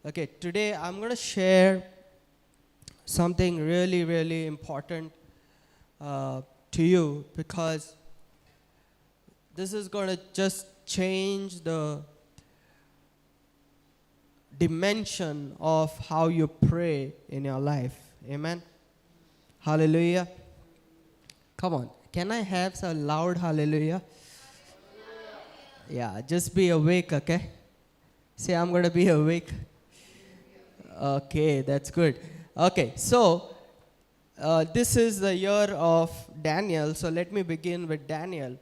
Okay, today I'm going to share something really, really important to you because this is going to just change the dimension of how you pray in your life. Amen. Hallelujah. Come on. Can I have some loud hallelujah? Yeah, just be awake, okay? Say, I'm going to be awake. Okay, that's good. Okay, so this is the year of Daniel. So let me begin with Daniel.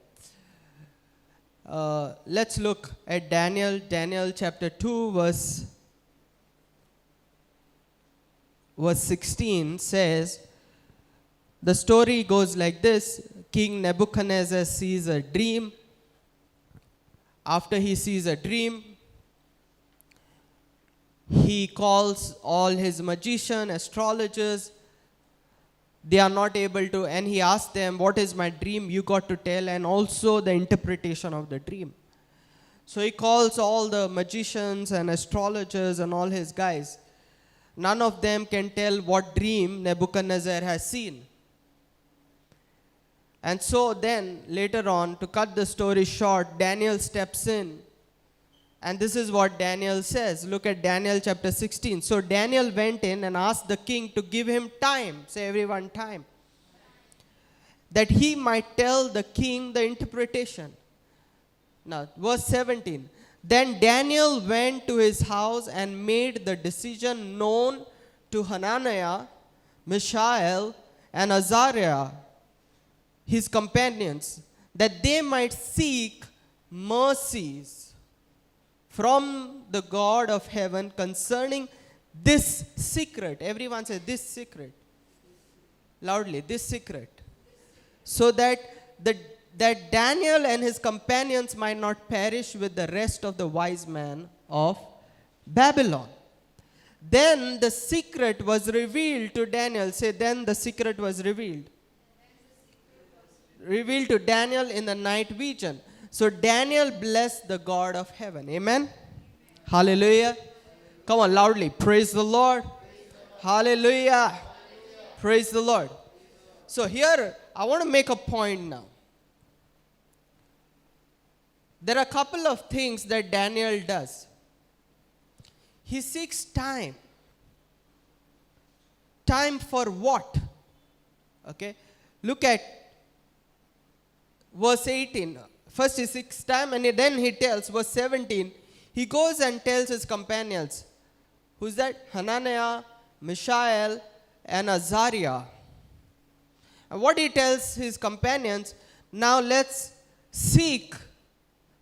Let's look at Daniel. Daniel chapter 2 verse 16 says, the story goes like this. King Nebuchadnezzar sees a dream. After he sees a dream, he calls all his magicians, astrologers. They are not able to, and he asks them, what is my dream? You got to tell, and also the interpretation of the dream. So he calls all the magicians and astrologers and all his guys. None of them can tell what dream Nebuchadnezzar has seen. And so then, later on, to cut the story short, Daniel steps in. And this is what Daniel says. Look at Daniel chapter 16. So Daniel went in and asked the king to give him time. Say everyone time. That he might tell the king the interpretation. Now, verse 17. Then Daniel went to his house and made the decision known to Hananiah, Mishael, and Azariah, his companions, that they might seek mercies from the God of heaven concerning this secret. Everyone say this secret. Loudly, this secret. So that Daniel and his companions might not perish with the rest of the wise men of Babylon. Then the secret was revealed to Daniel. Say, then the secret was revealed. Revealed to Daniel in the night vision. So Daniel blessed the God of heaven. Amen? Hallelujah. Come on, loudly. Praise the Lord. Hallelujah. Praise the Lord. So here, I want to make a point now. There are a couple of things that Daniel does. He seeks time. Time for what? Okay. Look at verse 18. First he seeks time and then he tells, verse 17, he goes and tells his companions. Who's that? Hananiah, Mishael, and Azariah. And what he tells his companions, now let's seek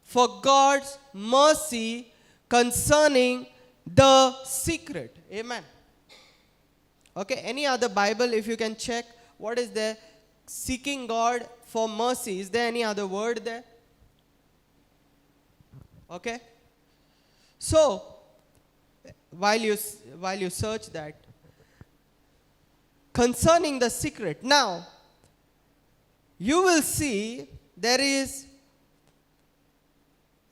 for God's mercy concerning the secret. Amen. Okay, any other Bible, if you can check, what is there? Seeking God for mercy. Is there any other word there? Okay. So, while you search that, concerning the secret. Now, you will see there is,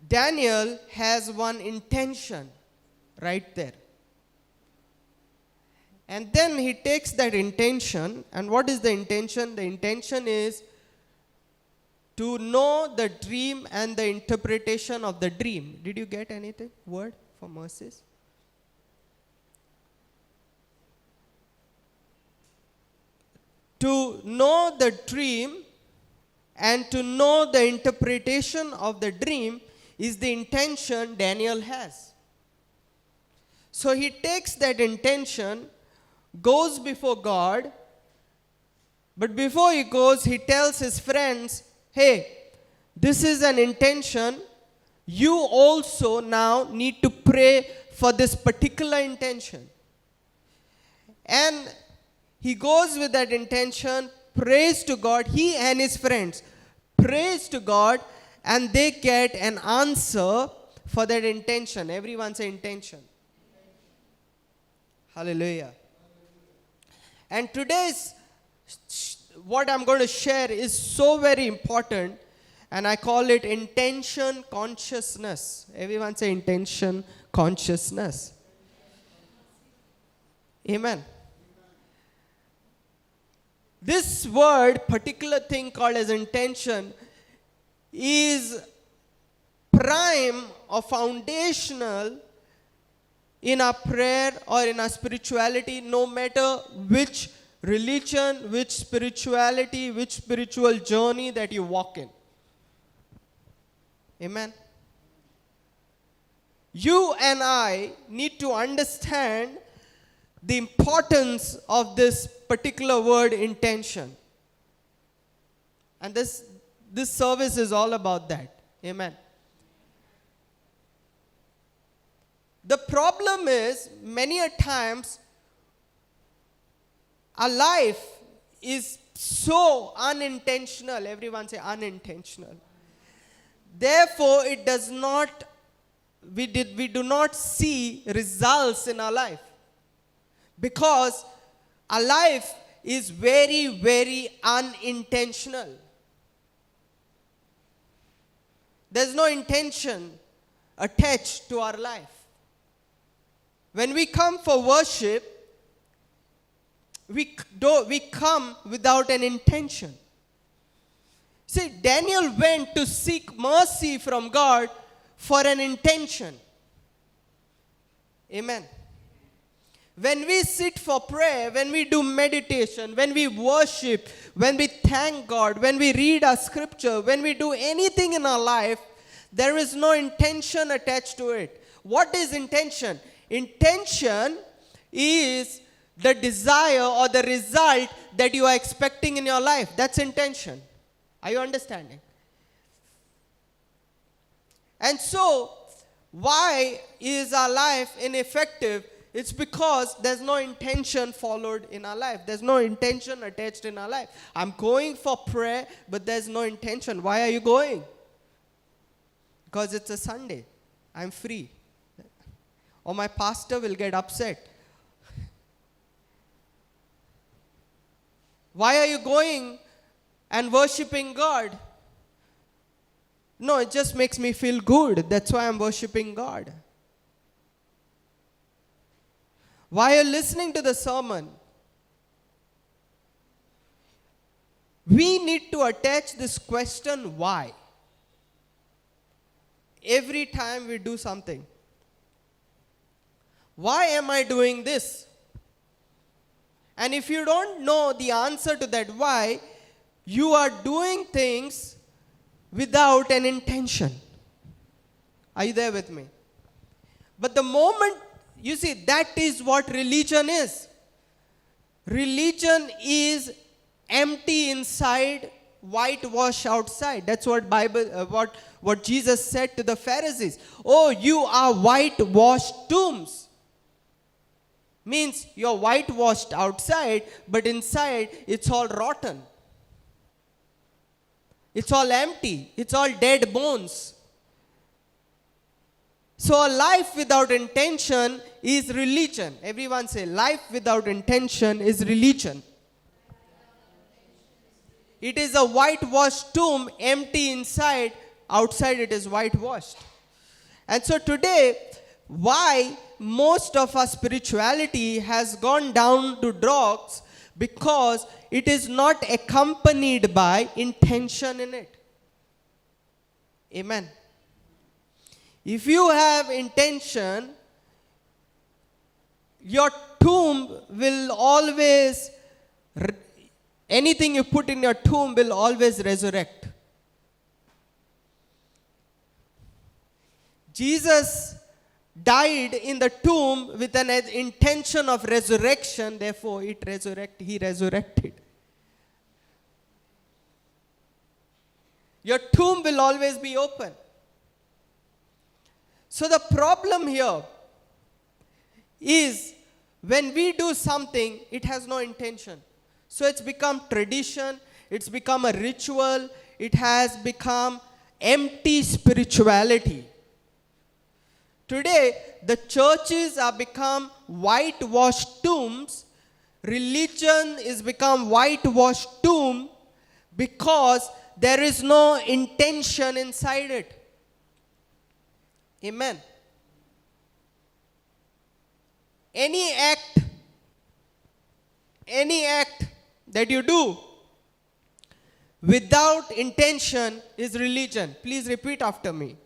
Daniel has one intention right there. And then he takes that intention, and what is the intention? The intention is to know the dream and the interpretation of the dream. Did you get anything? Word for mercies? To know the dream and to know the interpretation of the dream is the intention Daniel has. So he takes that intention, goes before God, but before he goes, he tells his friends, hey, this is an intention. You also now need to pray for this particular intention. And he goes with that intention, prays to God, he and his friends prays to God, and they get an answer for that intention. Everyone say intention. Hallelujah. And today's what I'm going to share is so very important, and I call it intention consciousness. Everyone say intention consciousness. Amen. This word, particular thing called as intention, is prime or foundational in our prayer or in our spirituality, no matter which religion, which spirituality, which spiritual journey that you walk in. Amen. You and I need to understand the importance of this particular word, intention. And this service is all about that. Amen. The problem is, many a times, our life is so unintentional. Everyone say unintentional. Therefore, it does not, we do not see results in our life. Because our life is very, very unintentional. There's no intention attached to our life. When we come for worship, we come without an intention. See, Daniel went to seek mercy from God for an intention. Amen. When we sit for prayer, when we do meditation, when we worship, when we thank God, when we read our scripture, when we do anything in our life, there is no intention attached to it. What is intention? Intention is the desire or the result that you are expecting in your life. That's intention. Are you understanding? And so, why is our life ineffective? It's because there's no intention followed in our life. There's no intention attached in our life. I'm going for prayer, but there's no intention. Why are you going? Because it's a Sunday. I'm free. Or my pastor will get upset. Why are you going and worshiping God? No, it just makes me feel good. That's why I'm worshiping God. Why are you listening to the sermon? We need to attach this question, why? Every time we do something. Why am I doing this? And if you don't know the answer to that why, you are doing things without an intention. Are you there with me? But the moment, you see, that is what religion is. Religion is empty inside, whitewash outside. That's what what Jesus said to the Pharisees. Oh, you are whitewashed tombs. Means you're whitewashed outside, but inside it's all rotten. It's all empty. It's all dead bones. So a life without intention is religion. Everyone say, life without intention is religion. It is a whitewashed tomb, empty inside, outside it is whitewashed. And so today, why most of our spirituality has gone down to dogs? Because it is not accompanied by intention in it. Amen. If you have intention, your tomb will always, anything you put in your tomb will always resurrect. Jesus died in the tomb with an intention of resurrection, therefore he resurrected. Your tomb will always be open. So the problem here is when we do something, it has no intention. So it's become tradition, it's become a ritual, it has become empty spirituality. Today, the churches are become whitewashed tombs. Religion is become whitewashed tomb because there is no intention inside it. Amen. Any act Any act that you do without intention is religion. Please repeat after me.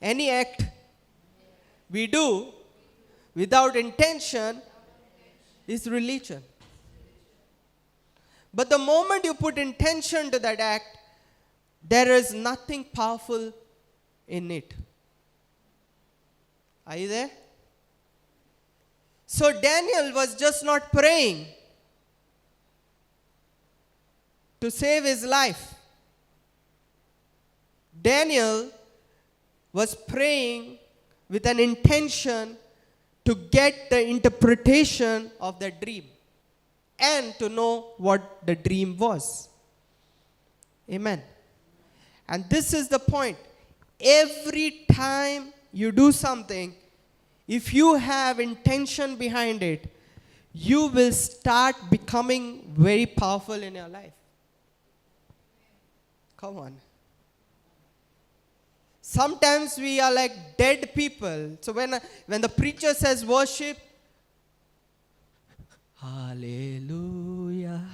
Any act we do without intention is religion. But the moment you put intention to that act, there is nothing powerful in it. Are you there? So Daniel was just not praying to save his life. Daniel was praying with an intention to get the interpretation of the dream and to know what the dream was. Amen. And this is the point. Every time you do something, if you have intention behind it, you will start becoming very powerful in your life. Come on. Sometimes we are like dead people. So when the preacher says worship, hallelujah.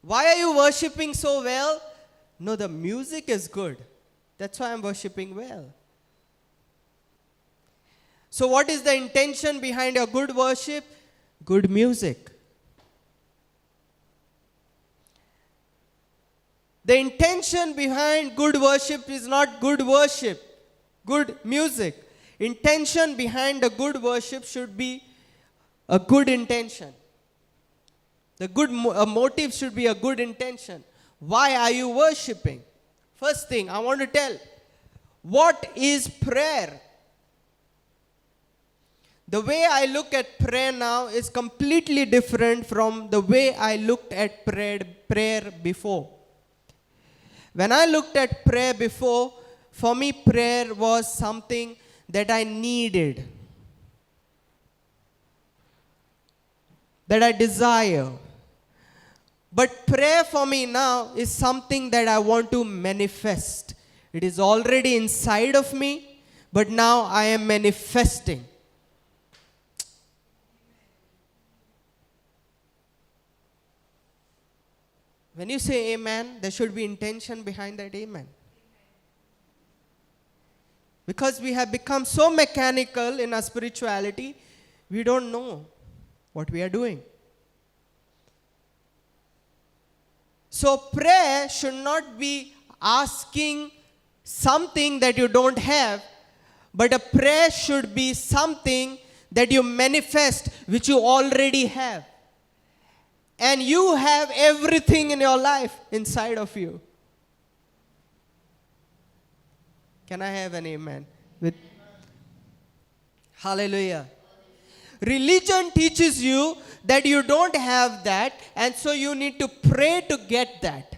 Why are you worshiping so well? No, the music is good. That's why I'm worshiping well. So what is the intention behind your good worship? Good music. The intention behind good worship is not good worship, good music. Intention behind a good worship should be a good intention. The good motive should be a good intention. Why are you worshiping? First thing I want to tell, what is prayer? The way I look at prayer now is completely different from the way I looked at prayer before. When I looked at prayer before, for me prayer was something that I needed, that I desire. But prayer for me now is something that I want to manifest. It is already inside of me, but now I am manifesting. When you say amen, there should be intention behind that amen. Because we have become so mechanical in our spirituality, we don't know what we are doing. So prayer should not be asking something that you don't have, but a prayer should be something that you manifest, which you already have. And you have everything in your life inside of you. Can I have an amen? Hallelujah. Religion teaches you that you don't have that, and so you need to pray to get that.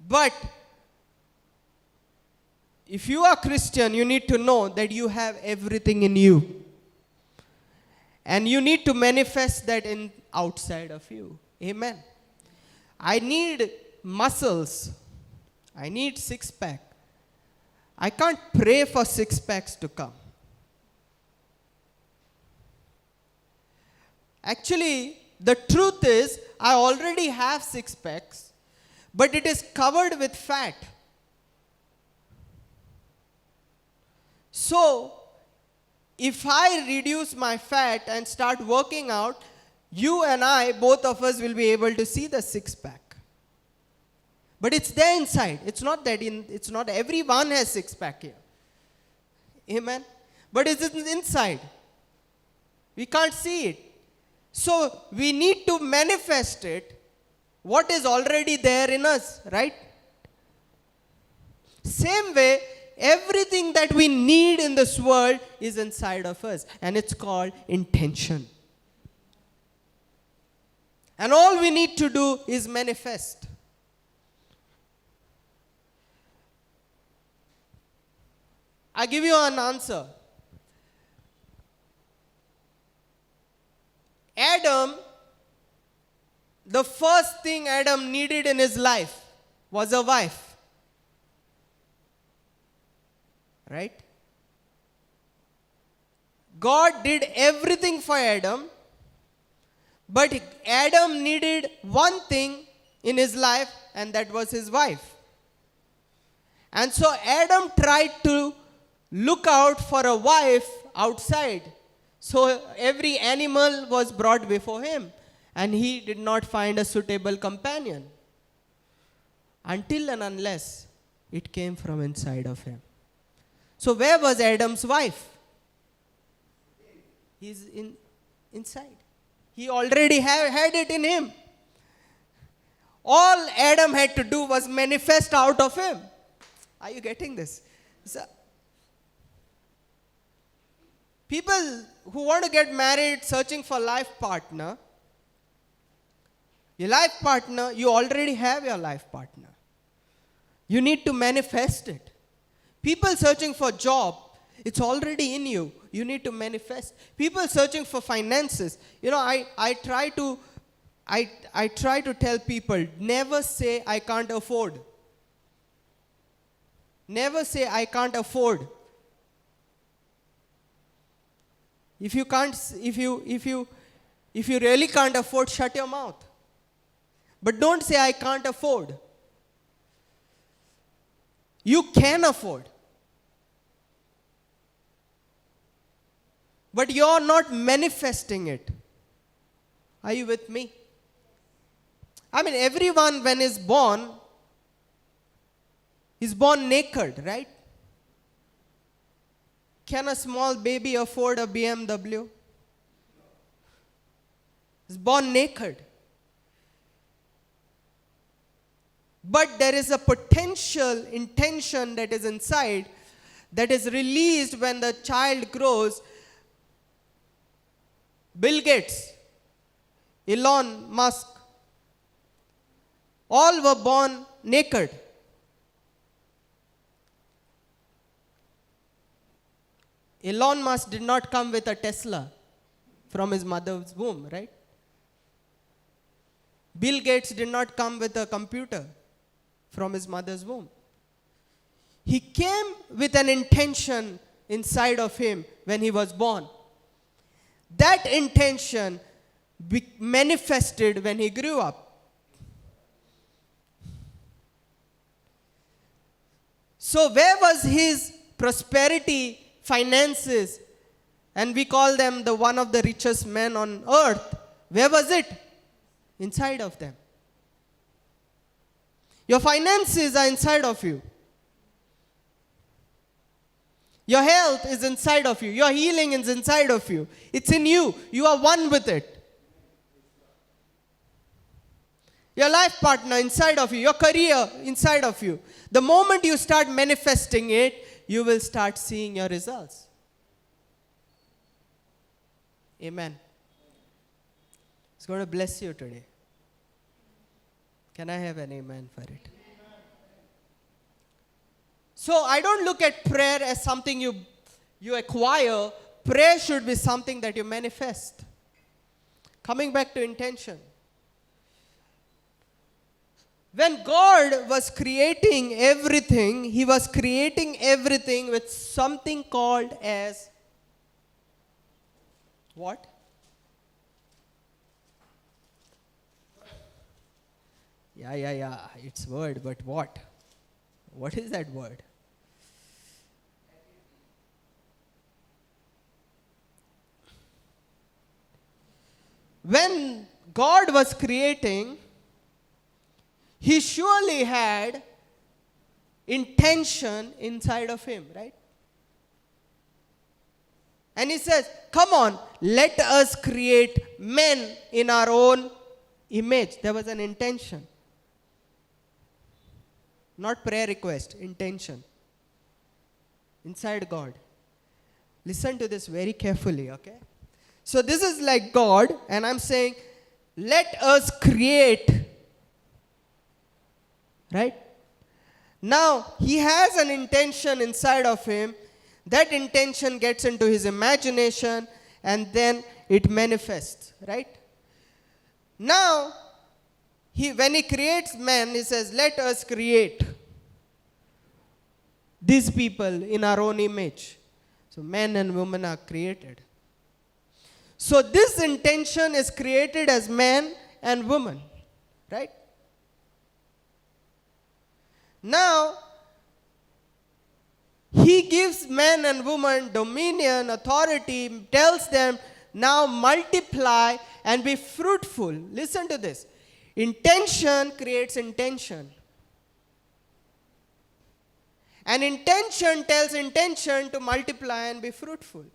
But if you are Christian, you need to know that you have everything in you. And you need to manifest that in outside of you. Amen. I need muscles. I need six-pack. I can't pray for six-packs to come. Actually, the truth is, I already have six-packs, but it is covered with fat. So, if I reduce my fat and start working out, you and I, both of us will be able to see the six-pack. But it's there inside. It's not that it's not everyone has six-pack here. Amen. But it's inside. We can't see it. So we need to manifest it. What is already there in us, right? Same way, everything that we need in this world is inside of us. And it's called intention. And all we need to do is manifest. I give you an answer. Adam, the first thing Adam needed in his life was a wife. Right? God did everything for Adam, but Adam needed one thing in his life, and that was his wife. And so Adam tried to look out for a wife outside. So every animal was brought before him, and he did not find a suitable companion until and unless it came from inside of him. So where was Adam's wife? He's inside. He already had it in him. All Adam had to do was manifest out of him. Are you getting this? So, people who want to get married, searching for life partner, your life partner, you already have your life partner. You need to manifest it. People searching for job, it's already in you. You need to manifest. People searching for finances. You know, I try to tell people, never say I can't afford. Never say I can't afford. If you really can't afford, shut your mouth. But don't say I can't afford. You can afford. But you're not manifesting it. Are you with me? I mean, everyone when is born naked, right? Can a small baby afford a BMW? He's born naked. But there is a potential intention that is inside that is released when the child grows. Bill Gates, Elon Musk, all were born naked. Elon Musk did not come with a Tesla from his mother's womb, right? Bill Gates did not come with a computer from his mother's womb. He came with an intention inside of him when he was born. That intention manifested when he grew up. So where was his prosperity, finances, and we call them the one of the richest men on earth? Where was it? Inside of them. Your finances are inside of you. Your health is inside of you. Your healing is inside of you. It's in you. You are one with it. Your life partner inside of you. Your career inside of you. The moment you start manifesting it, you will start seeing your results. Amen. It's going to bless you today. Can I have an amen for it? So I don't look at prayer as something you acquire. Prayer should be something that you manifest. Coming back to intention. When God was creating everything, He was creating everything with something called as what? Yeah. It's word, but what? What is that word? When God was creating, He surely had intention inside of Him, right? And He says, come on, let us create men in our own image. There was an intention. Not prayer request, intention. Inside God. Listen to this very carefully, okay? So this is like God, and I'm saying, let us create. Right? Now, He has an intention inside of Him. That intention gets into His imagination, and then it manifests. Right? Now, when He creates man, He says, let us create these people in our own image. So men and women are created. So this intention is created as man and woman, right? Now, he gives man and woman dominion, authority, tells them, now multiply and be fruitful. Listen to this. Intention creates intention. And intention tells intention to multiply and be fruitful.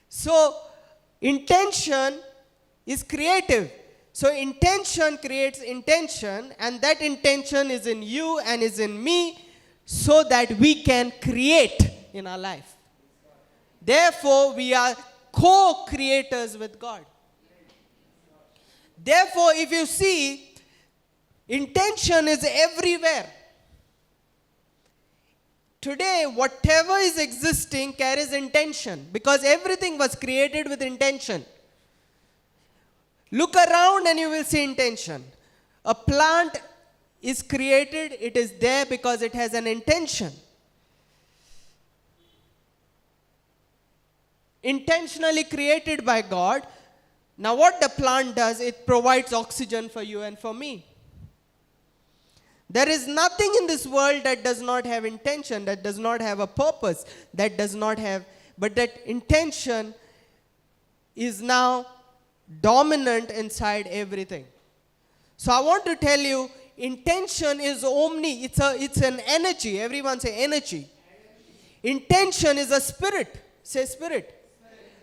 So, intention is creative. So, intention creates intention, and that intention is in you and is in me, so that we can create in our life. Therefore, we are co-creators with God. Therefore, if you see, intention is everywhere. Today, whatever is existing carries intention, because everything was created with intention. Look around and you will see intention. A plant is created, it is there because it has an intention. Intentionally created by God. Now what the plant does, it provides oxygen for you and for me. There is nothing in this world that does not have intention, that does not have a purpose, that does not have, but that intention is now dominant inside everything. So I want to tell you, intention is it's an energy. Everyone say energy. Intention is a spirit. Say spirit.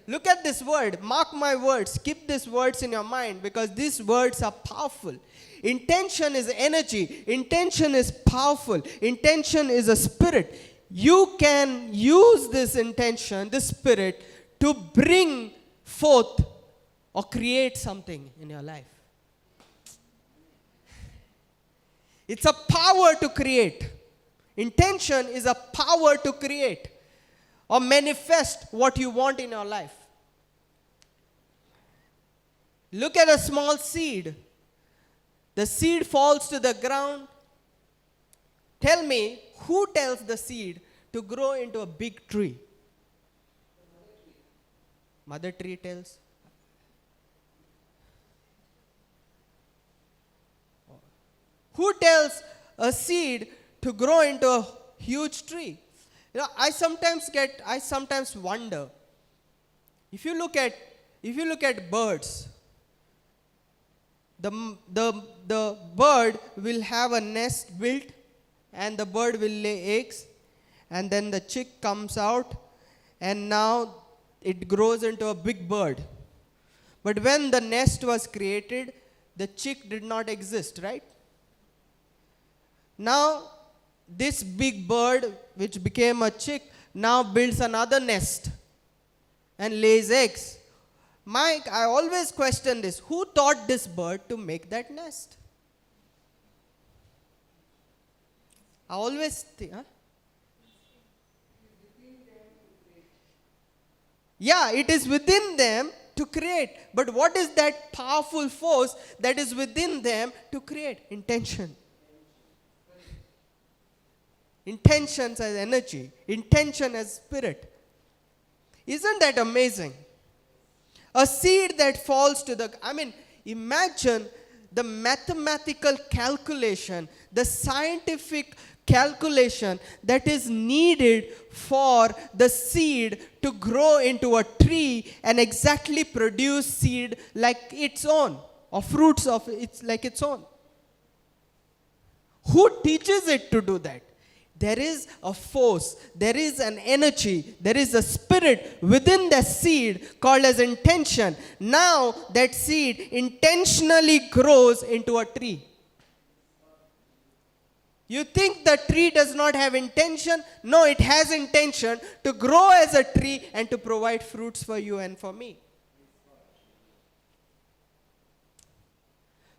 Look at this word. Mark my words. Keep these words in your mind, because these words are powerful. Intention is energy. Intention is powerful. Intention is a spirit. You can use this intention, this spirit, to bring forth or create something in your life. It's a power to create. Intention is a power to create or manifest what you want in your life. Look at a small seed. The seed falls to the ground. Tell me, who tells the seed to grow into a big tree? Mother tree tells. Who tells a seed to grow into a huge tree? You know, I sometimes wonder. If you look at birds, the bird will have a nest built, and the bird will lay eggs, and then the chick comes out, and now it grows into a big bird. But when the nest was created, the chick did not exist, right? Now, this big bird, which became a chick, now builds another nest and lays eggs. Mike, I always question this. Who taught this bird to make that nest? I always think, huh? Yeah, it is within them to create. But what is that powerful force that is within them to create? Intention. Intentions as energy. Intention as spirit. Isn't that amazing? A seed that falls to imagine the mathematical calculation, the scientific calculation that is needed for the seed to grow into a tree and exactly produce seed like its own, or fruits of its like its own. Who teaches it to do that? There is a force, there is an energy, there is a spirit within the seed called as intention. Now that seed intentionally grows into a tree. You think the tree does not have intention? No, it has intention to grow as a tree and to provide fruits for you and for me.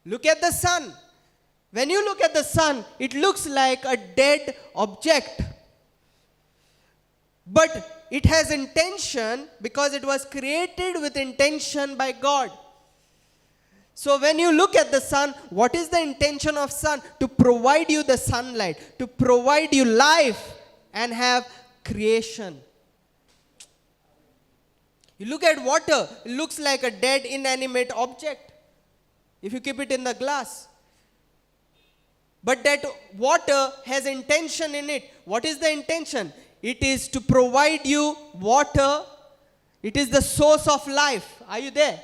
Look at the sun. When you look at the sun, it looks like a dead object. But it has intention because it was created with intention by God. So when you look at the sun, what is the intention of sun? To provide you the sunlight, to provide you life and have creation. You look at water, it looks like a dead, inanimate object if you keep it in the glass. But that water has intention in it. What is the intention? It is to provide you water. It is the source of life. Are you there?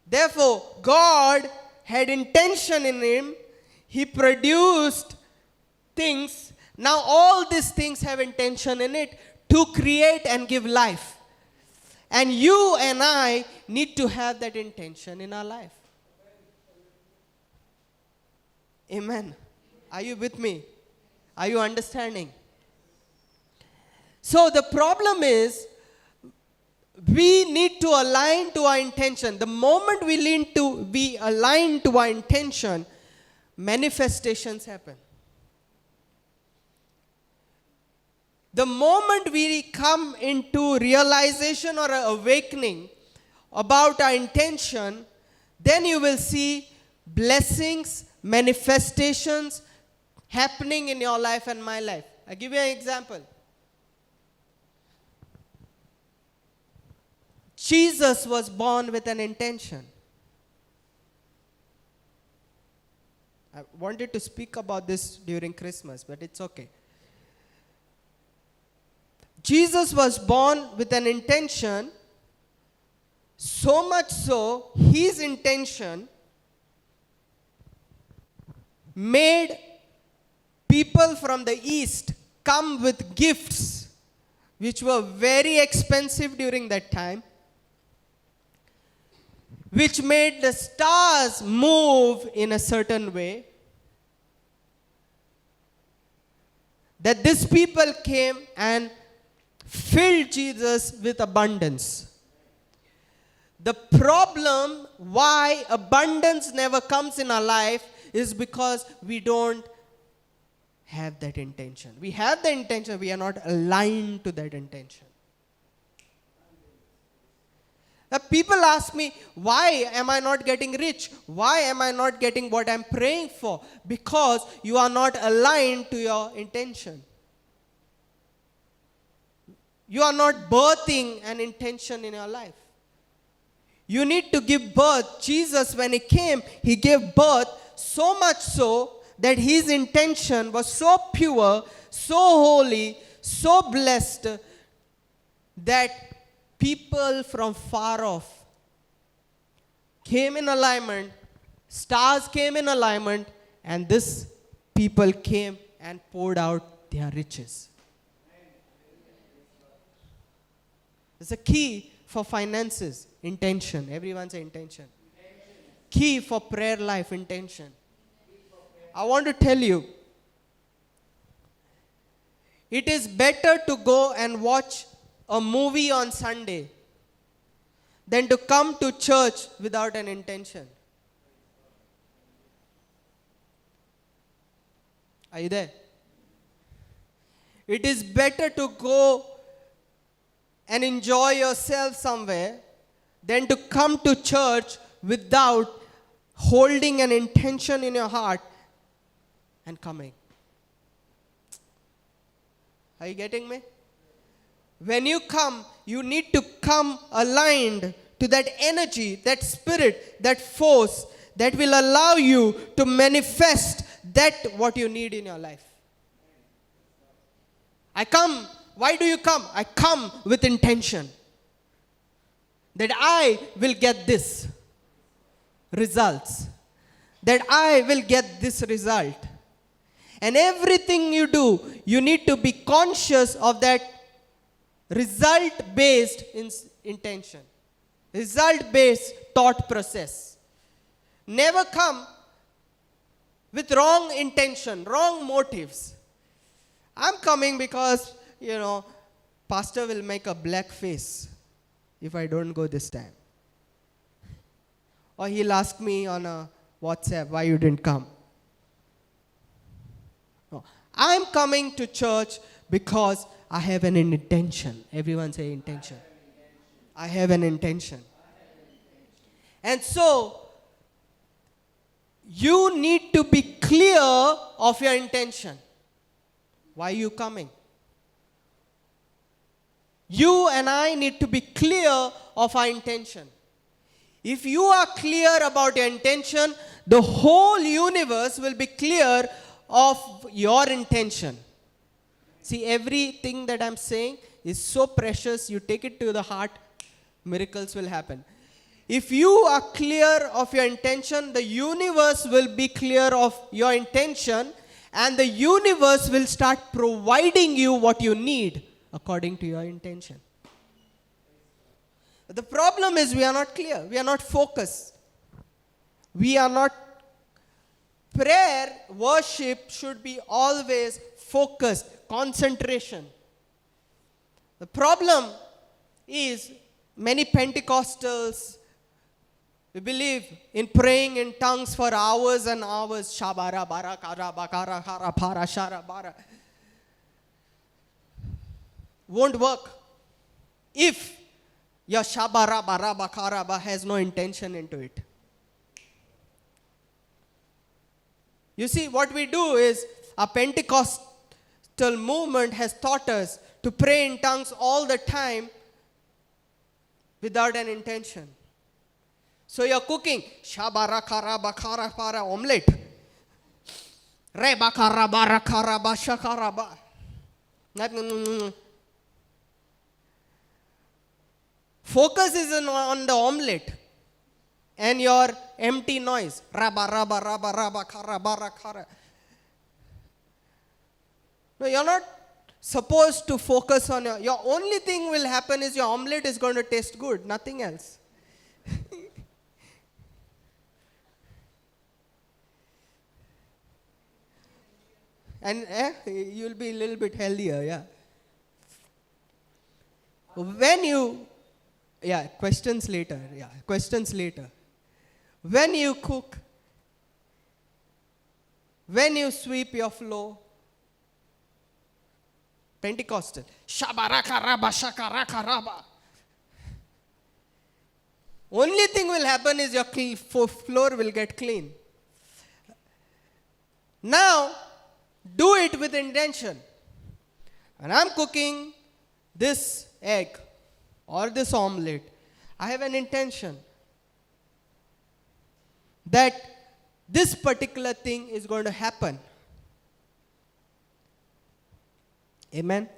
Therefore, God had intention in him. He produced things. Now all these things have intention in it to create and give life. And you and I need to have that intention in our life. Amen. Are you with me? Are you understanding? So the problem is, we need to align to our intention. The moment we align to our intention, manifestations happen. The moment we come into realization or awakening about our intention, then you will see blessings, manifestations happening in your life and my life. I'll give you an example. Jesus was born with an intention. I wanted to speak about this during Christmas, but it's okay. Jesus was born with an intention, so much so, his intention made people from the east come with gifts which were very expensive during that time, which made the stars move in a certain way, that these people came and filled Jesus with abundance. The problem why abundance never comes in our life is because we don't have that intention. We have the intention, we are not aligned to that intention. Now, people ask me, why am I not getting rich? Why am I not getting what I'm praying for? Because you are not aligned to your intention. You are not birthing an intention in your life. You need to give birth. Jesus, when he came, he gave birth so much so that his intention was so pure, so holy, so blessed that people from far off came in alignment, stars came in alignment, and this people came and poured out their riches. It's a key for finances, intention. Everyone say intention. Key for prayer life, intention. I want to tell you, it is better to go and watch a movie on Sunday than to come to church without an intention. Are you there? It is better to go and enjoy yourself somewhere than to come to church without holding an intention in your heart and coming. Are you getting me? When you come, you need to come aligned to that energy, that spirit, that force that will allow you to manifest that what you need in your life. I come. Why do you come? I come with intention that I will get this results, that I will get this result. And everything you do, you need to be conscious of that result-based intention, result-based thought process. Never come with wrong intention, wrong motives. I'm coming because, pastor will make a black face if I don't go this time. Or he'll ask me on a WhatsApp, why you didn't come? No. I'm coming to church because I have an intention. Everyone say intention. I have an intention. And so, you need to be clear of your intention. Why are you coming? You and I need to be clear of our intention. If you are clear about your intention, the whole universe will be clear of your intention. See, everything that I'm saying is so precious. You take it to the heart, miracles will happen. If you are clear of your intention, the universe will be clear of your intention, and the universe will start providing you what you need according to your intention. The problem is we are not clear. We are not focused. We are not. Prayer, worship should be always focused, concentration. The problem is many Pentecostals, we believe in praying in tongues for hours and hours. Shabara bara kara bakara kara para shara bara. Won't work if your shabara bara bakara ba has no intention into it. You see, what we do is, our Pentecostal movement has taught us to pray in tongues all the time without an intention. So you're cooking, shabara kara bakara para omelette. Re bakara bara kara ba shakara ba. Focus is on the omelette and your empty noise. Raba raba raba raba kara bara kara. No, you're not supposed to focus on your only thing will happen is your omelette is going to taste good, nothing else. And you'll be a little bit healthier, yeah. When you, questions later. When you cook, when you sweep your floor, Pentecostal, shabaraka raba shakaraka raba. Only thing will happen is your floor will get clean. Now, do it with intention. And I'm cooking this egg or this omelette. I have an intention that this particular thing is going to happen. Amen.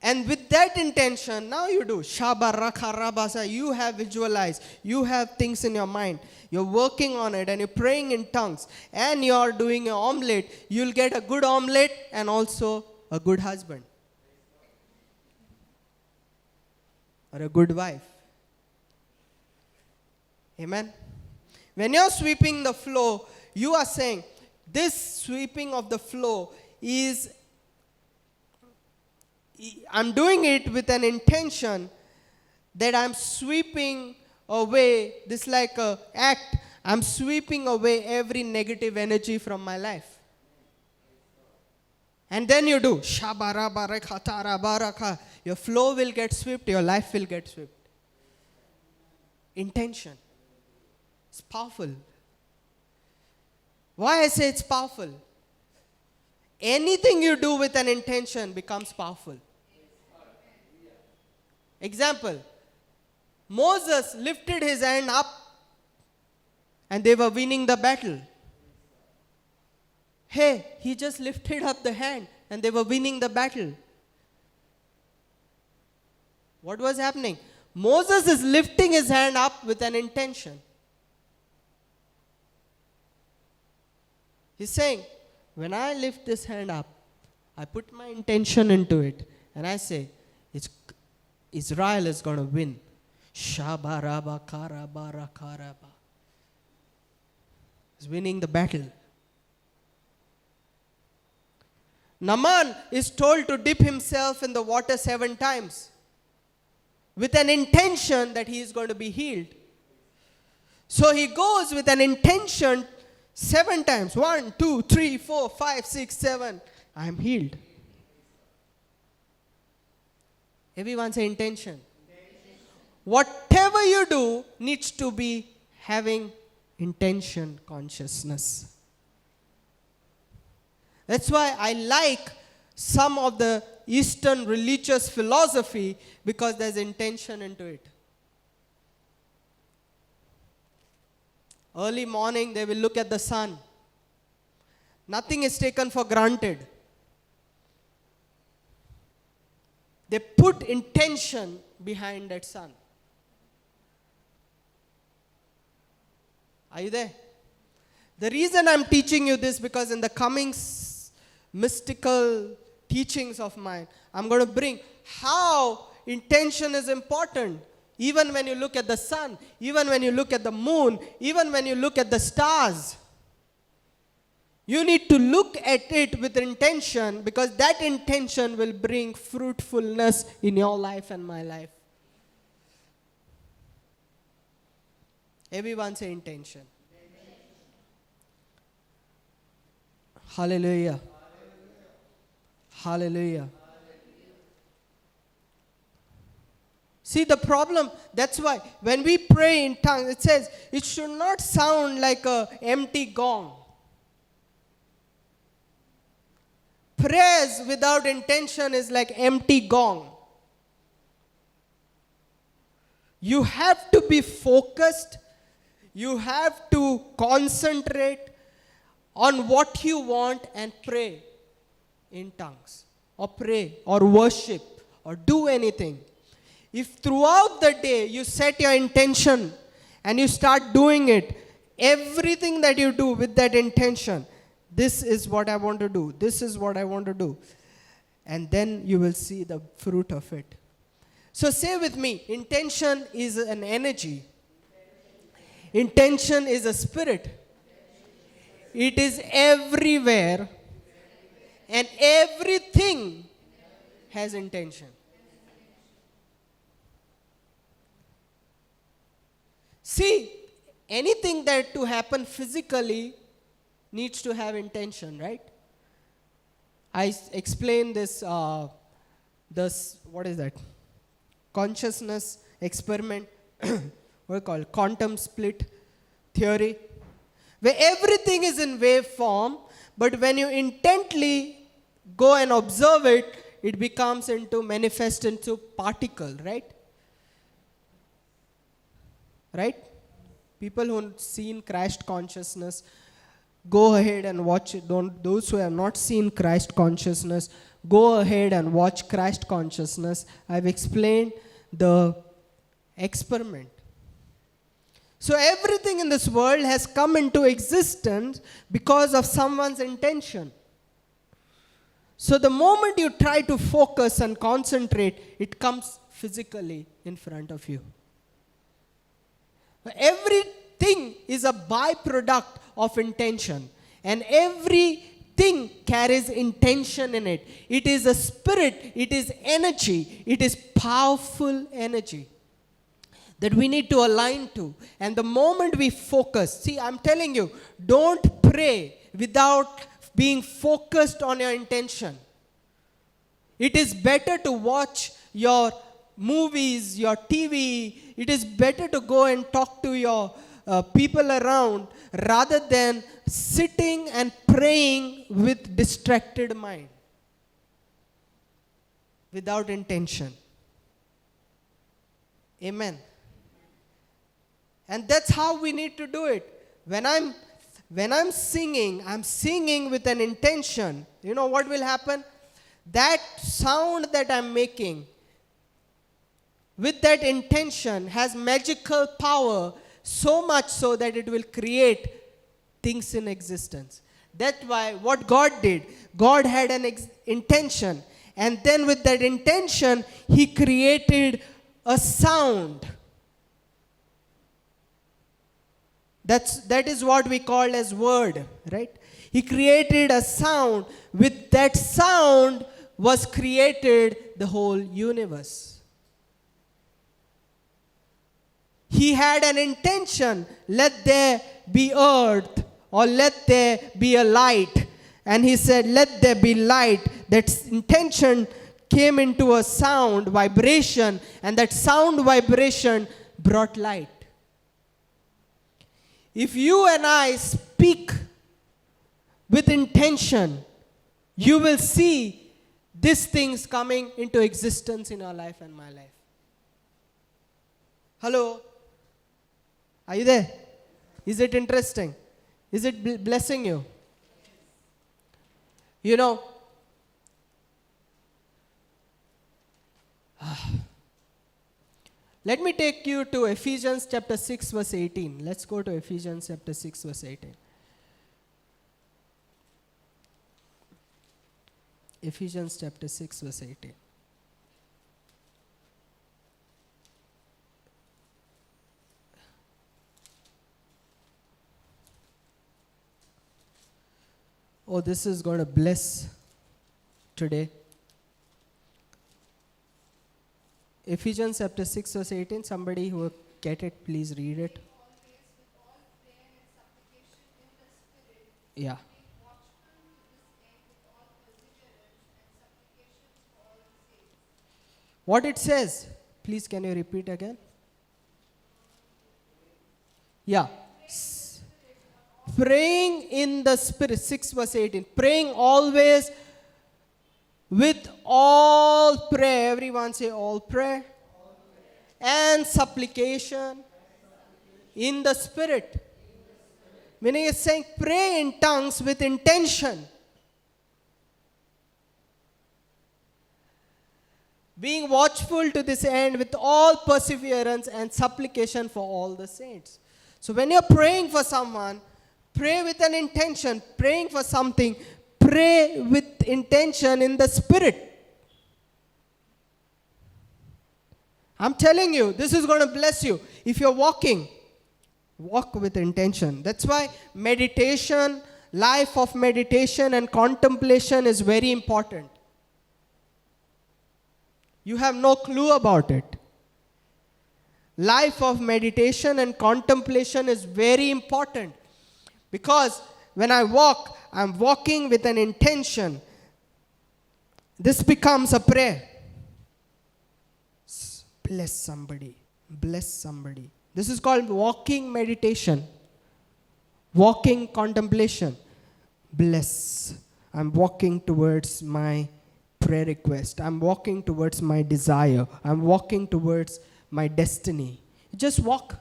And with that intention, now you do. Shabarakharabasa. You have visualized. You have things in your mind. You're working on it and you're praying in tongues. And you're doing an omelette. You'll get a good omelette and also a good husband. Or a good wife. Amen. When you're sweeping the floor, you are saying, this sweeping of the floor is, I'm doing it with an intention that I'm sweeping away, this like a act, I'm sweeping away every negative energy from my life. And then you do, your flow will get swept, your life will get swept. Intention. It's powerful. Why I say it's powerful? Anything you do with an intention becomes powerful. Example, Moses lifted his hand up and they were winning the battle. Hey, he just lifted up the hand and they were winning the battle. What was happening? Moses is lifting his hand up with an intention. He's saying, when I lift this hand up, I put my intention into it and I say, Israel is going to win. Shabaraba karaba karaba. He's winning the battle. Naaman is told to dip himself in the water 7 times with an intention that he is going to be healed. So he goes with an intention 7 times. 1, 2, 3, 4, 5, 6, 7. I am healed. Everyone say intention. Whatever you do needs to be having intention, consciousness. That's why I like some of the Eastern religious philosophy because there's intention into it. Early morning, they will look at the sun. Nothing is taken for granted. They put intention behind that sun. Are you there? The reason I'm teaching you this because in the coming mystical teachings of mine, I'm going to bring how intention is important. Even when you look at the sun, even when you look at the moon, even when you look at the stars, you need to look at it with intention because that intention will bring fruitfulness in your life and my life. Everyone say intention. Hallelujah. Hallelujah. See the problem, that's why when we pray in tongues, it says it should not sound like an empty gong. Prayers without intention is like empty gong. You have to be focused. You have to concentrate on what you want and pray in tongues or pray or worship or do anything. If throughout the day you set your intention and you start doing it, everything that you do with that intention, this is what I want to do, this is what I want to do, and then you will see the fruit of it. So say with me, intention is an energy. Intention is a spirit. It is everywhere and everything has intention. See, anything that to happen physically needs to have intention, right? I explained this, what is that? Consciousness experiment, what do you call it? Quantum split theory, where everything is in wave form, but when you intently go and observe it, it becomes manifest into particle, right? Right? People who have seen Christ consciousness, go ahead and watch it. Those who have not seen Christ consciousness, go ahead and watch Christ consciousness. I've explained the experiment. So everything in this world has come into existence because of someone's intention. So the moment you try to focus and concentrate, it comes physically in front of you. Everything is a byproduct of intention, and everything carries intention in it. It is a spirit, it is energy, it is powerful energy that we need to align to. And the moment we focus, see, I'm telling you, don't pray without being focused on your intention. It is better to watch your movies, your TV. It is better to go and talk to your people around rather than sitting and praying with distracted mind, without intention. Amen. And that's how we need to do it. When I'm singing, I'm singing with an intention. You know what will happen? That sound that I'm making with that intention has magical power, so much so that it will create things in existence. That's why what God did, God had an intention, and then with that intention, He created a sound. That is what we call as word, right? He created a sound. With that sound was created the whole universe. He had an intention, let there be earth, or let there be a light. And He said, let there be light. That intention came into a sound, vibration, and that sound vibration brought light. If you and I speak with intention, you will see these things coming into existence in our life and my life. Hello? Are you there? Is it interesting? Is it blessing you? You know, let me take you to Ephesians chapter 6 verse 18. Let's go to Ephesians chapter 6 verse 18. Ephesians chapter 6 verse 18. Oh, this is going to bless today. Ephesians chapter 6 verse 18. Somebody who will get it, please read it. Yeah. What it says, please can you repeat again? Yeah. Praying in the Spirit, 6 verse 18. Praying always with all prayer. Everyone say all prayer. And supplication in the Spirit. Meaning it's saying pray in tongues with intention. Being watchful to this end with all perseverance and supplication for all the saints. So when you're praying for someone, pray with an intention. Praying for something, pray with intention in the Spirit. I'm telling you, this is going to bless you. If you're walking, walk with intention. That's why meditation, life of meditation and contemplation is very important. You have no clue about it. Life of meditation and contemplation is very important. Because when I walk, I'm walking with an intention. This becomes a prayer. Bless somebody. Bless somebody. This is called walking meditation. Walking contemplation. Bless. I'm walking towards my prayer request. I'm walking towards my desire. I'm walking towards my destiny. Just walk.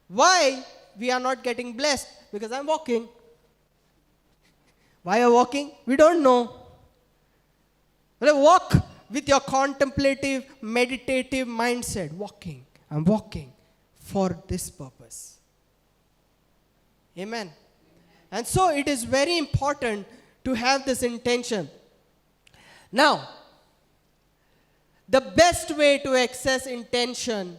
Why we are not getting blessed? Because I'm walking. Why are you walking? We don't know. But walk with your contemplative, meditative mindset. Walking. I'm walking for this purpose. Amen. And so it is very important to have this intention. Now, the best way to access intention,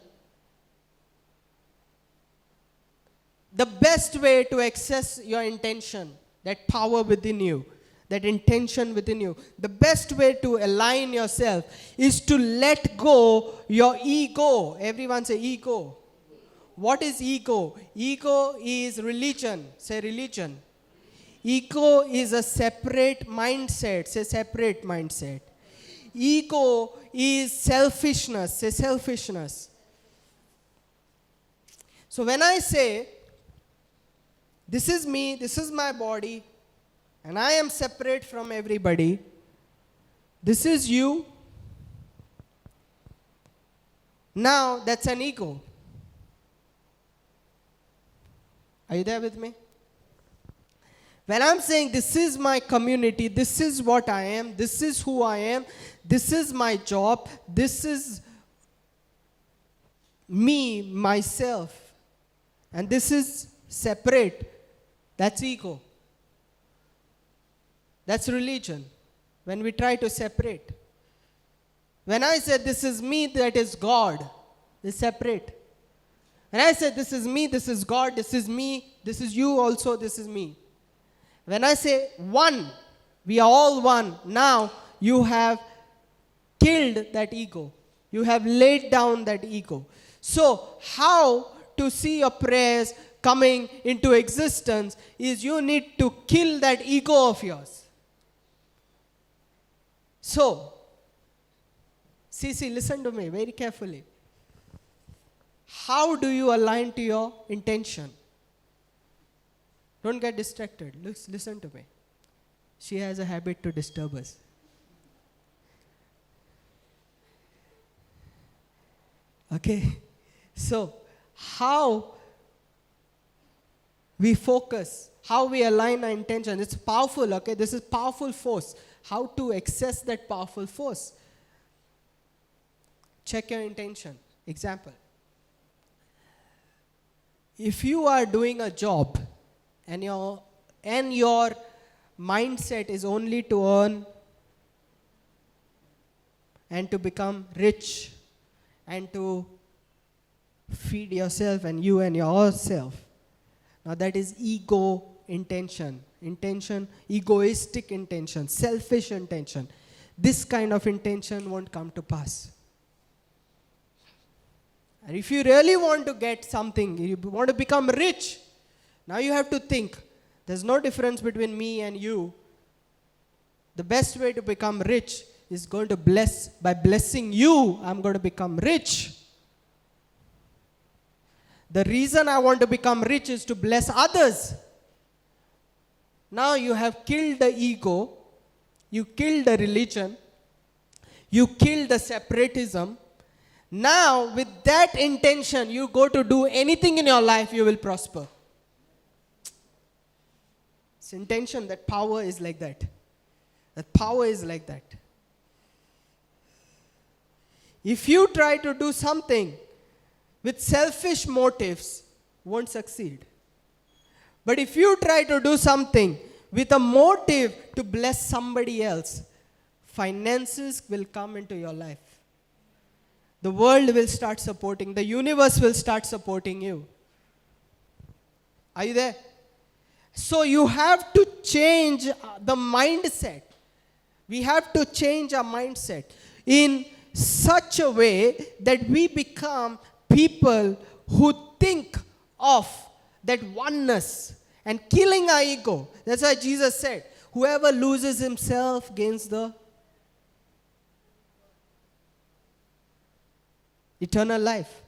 the best way to access your intention, that power within you, that intention within you, the best way to align yourself is to let go your ego. Everyone say ego. What is ego? Ego is religion. Say religion. Ego is a separate mindset. Say separate mindset. Ego is selfishness. Say selfishness. So when I say, this is me, this is my body, and I am separate from everybody, this is you, now that's an ego. Are you there with me? When I'm saying this is my community, this is what I am, this is who I am, this is my job, this is me, myself, and this is separate, that's ego. That's religion. When we try to separate. When I say this is me, that is God, it's separate. When I say this is me, this is God, this is me, this is you also, this is me. When I say one, we are all one, now you have killed that ego. You have laid down that ego. So how to see your prayers coming into existence is you need to kill that ego of yours. So, see, listen to me very carefully. How do you align to your intention? Don't get distracted. Listen to me. she has a habit to disturb us. Okay? So, how we focus, how we align our intention, it's powerful, okay? This is powerful force. How to access that powerful force? Check your intention. Example. If you are doing a job and your mindset is only to earn and to become rich and to feed yourself and you and yourself, now that is ego intention, egoistic intention, selfish intention. This kind of intention won't come to pass. And if you really want to get something, you want to become rich, now you have to think, there's no difference between me and you. The best way to become rich is going to bless, by blessing you, I'm going to become rich. The reason I want to become rich is to bless others. Now you have killed the ego, you killed the religion, you killed the separatism. Now, with that intention, you go to do anything in your life, you will prosper. It's intention, that power is like that. That power is like that. If you try to do something with selfish motives, won't succeed. But if you try to do something with a motive to bless somebody else, finances will come into your life. The world will start supporting, the universe will start supporting you. Are you there? So you have to change the mindset. We have to change our mindset in such a way that we become people who think of that oneness and killing our ego. That's why Jesus said, whoever loses himself gains the eternal life.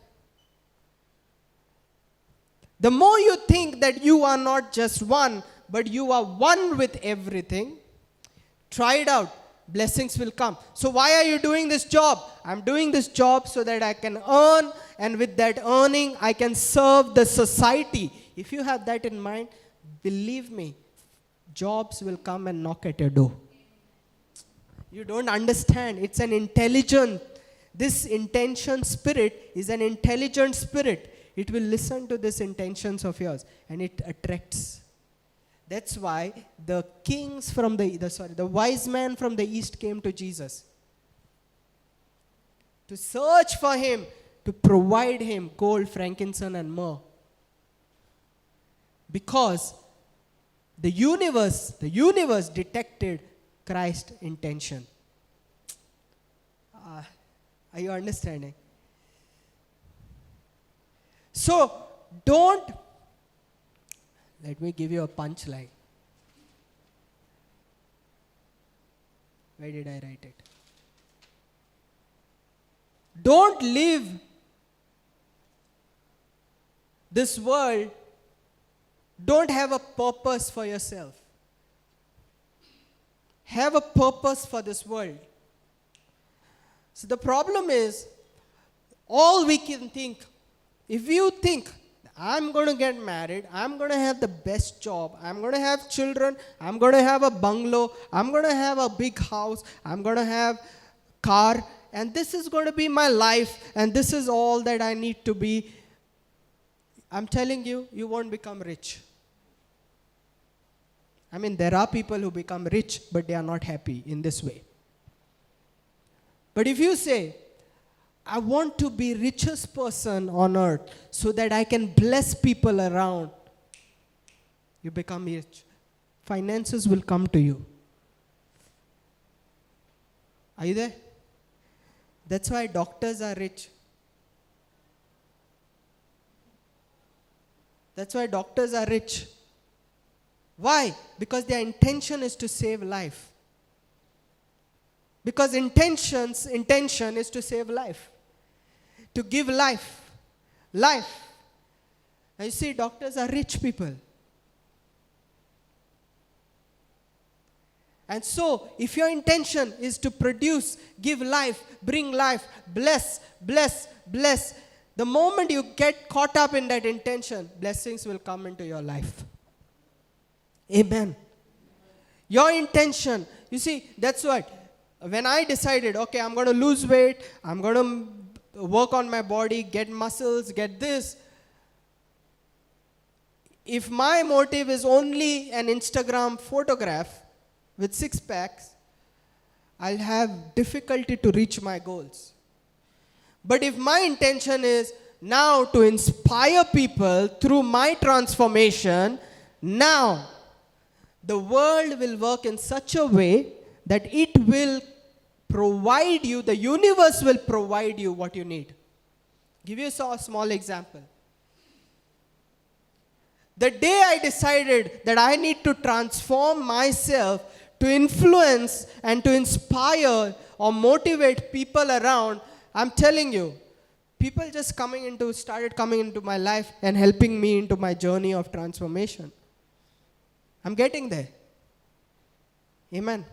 The more you think that you are not just one, but you are one with everything, try it out. Blessings will come. So why are you doing this job? I'm doing this job so that I can earn, and with that earning, I can serve the society. If you have that in mind, believe me, jobs will come and knock at your door. You don't understand. It's an intelligent, this intention spirit is an intelligent spirit. It will listen to these intentions of yours and it attracts. That's why the wise man from the east came to Jesus to search for him, to provide him gold, frankincense, and myrrh. Because the universe detected Christ's intention. Are you understanding? So, let me give you a punchline. Where did I write it? Don't live this world, don't have a purpose for yourself. Have a purpose for this world. So the problem is, all we can think, if you think, I'm going to get married, I'm going to have the best job, I'm going to have children, I'm going to have a bungalow, I'm going to have a big house, I'm going to have car, and this is going to be my life, and this is all that I need to be. I'm telling you, you won't become rich. I mean, there are people who become rich, but they are not happy in this way. But if you say, I want to be richest person on earth so that I can bless people around, you become rich. Finances will come to you. Are you there? That's why doctors are rich. That's why doctors are rich. Why? Because their intention is to save life. Because intention is to save life. To give life. Life. Now you see, doctors are rich people. And so, if your intention is to produce, give life, bring life, bless, bless, bless, the moment you get caught up in that intention, blessings will come into your life. Amen. Your intention, you see, that's what. When I decided, okay, I'm going to lose weight, I'm going to work on my body, get muscles, get this. If my motive is only an Instagram photograph with 6 packs, I'll have difficulty to reach my goals. But if my intention is now to inspire people through my transformation, now the world will work in such a way that it will provide you, the universe will provide you what you need. Give you a small example. The day I decided that I need to transform myself to influence and to inspire or motivate people around, I'm telling you, people just started coming into my life and helping me into my journey of transformation. I'm getting there. Amen.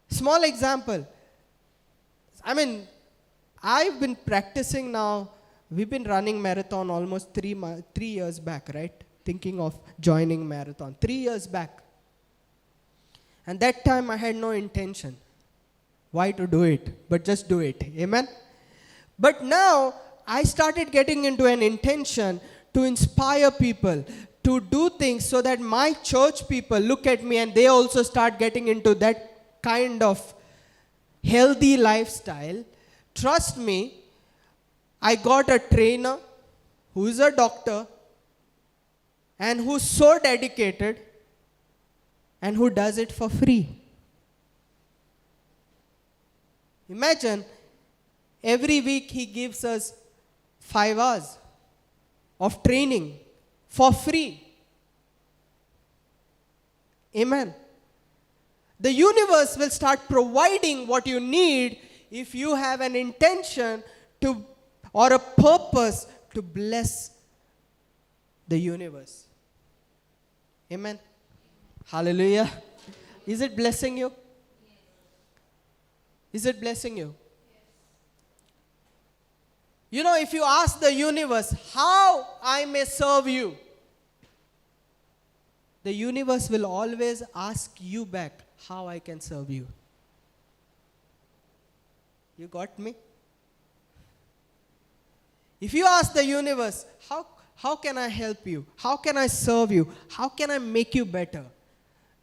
Small example. I've been practicing now. We've been running marathon almost 3 years back, right? Thinking of joining marathon. 3 years back. And that time I had no intention. Why to do it? But just do it. Amen? But now I started getting into an intention to inspire people, to do things so that my church people look at me and they also start getting into that kind of healthy lifestyle. Trust me, I got a trainer who is a doctor and who's so dedicated and who does it for free. Imagine, every week he gives us 5 hours of training for free. Amen. The universe will start providing what you need if you have an intention to or a purpose to bless the universe. Amen. Hallelujah. Is it blessing you? Is it blessing you? You know, if you ask the universe, how I may serve you, the universe will always ask you back, how I can serve you. You got me? If you ask the universe, how can I help you? How can I serve you? How can I make you better?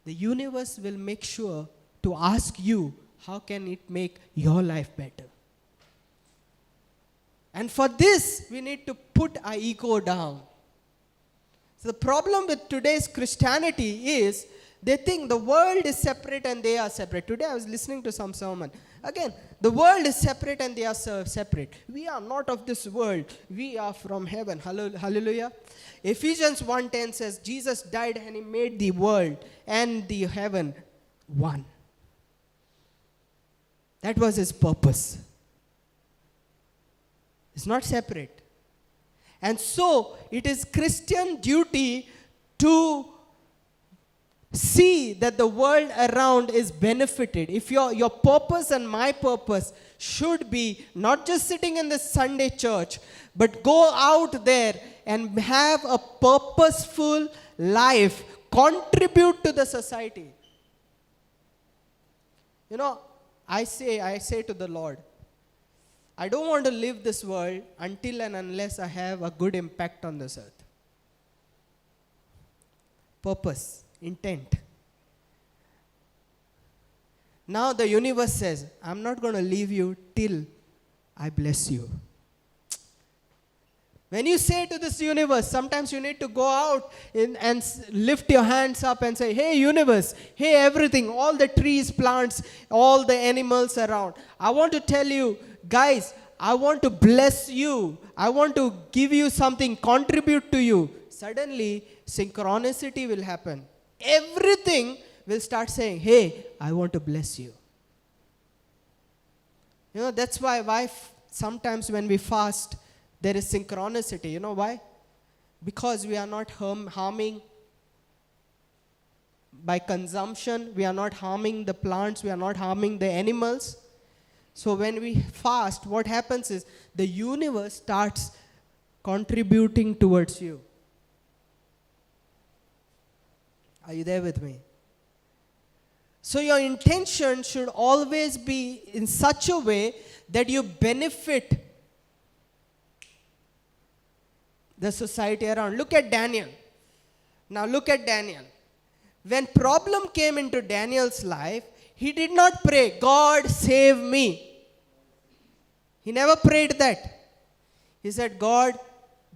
The universe will make sure to ask you, how can it make your life better? And for this, we need to put our ego down. So the problem with today's Christianity is, they think the world is separate and they are separate. Today I was listening to some sermon. Again, the world is separate and they are separate. We are not of this world. We are from heaven. Hallelujah. Ephesians 1:10 says, Jesus died and he made the world and the heaven one. That was his purpose. It's not separate. And so, it is Christian duty to see that the world around is benefited. If your purpose and my purpose should be not just sitting in the Sunday church, but go out there and have a purposeful life, contribute to the society. You know, I say to the Lord, I don't want to live this world until and unless I have a good impact on this earth. Purpose, intent. Now the universe says, I'm not going to leave you till I bless you. When you say to this universe, sometimes you need to go out and lift your hands up and say, hey universe, hey everything, all the trees, plants, all the animals around. I want to tell you, guys, I want to bless you. I want to give you something, contribute to you. Suddenly, synchronicity will happen. Everything will start saying, hey, I want to bless you. You know, that's why sometimes when we fast, there is synchronicity. You know why? Because we are not harming by consumption. We are not harming the plants. We are not harming the animals. So when we fast, what happens is the universe starts contributing towards you. Are you there with me? So your intention should always be in such a way that you benefit the society around. Look at Daniel. Now look at Daniel. When problem came into Daniel's life, he did not pray, God save me. He never prayed that. He said, God,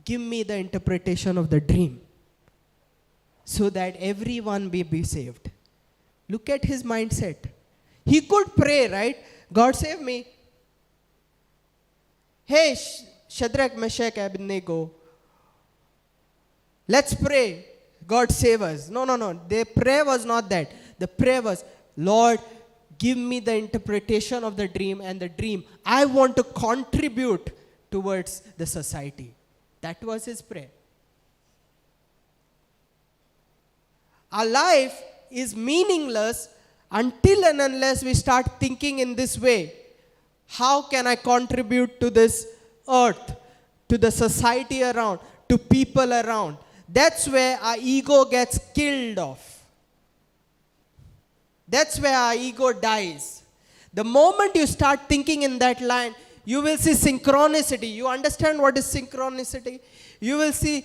give me the interpretation of the dream so that everyone may be saved. Look at his mindset. He could pray, right? God save me. Hey, Shadrach, Meshach, Abednego, let's pray. God save us. No. Their prayer was not that. The prayer was, Lord, give me the interpretation of the dream and the dream. I want to contribute towards the society. That was his prayer. Our life is meaningless until and unless we start thinking in this way. How can I contribute to this earth, to the society around, to people around? That's where our ego gets killed off. That's where our ego dies. The moment you start thinking in that line, you will see synchronicity. You understand what is synchronicity? You will see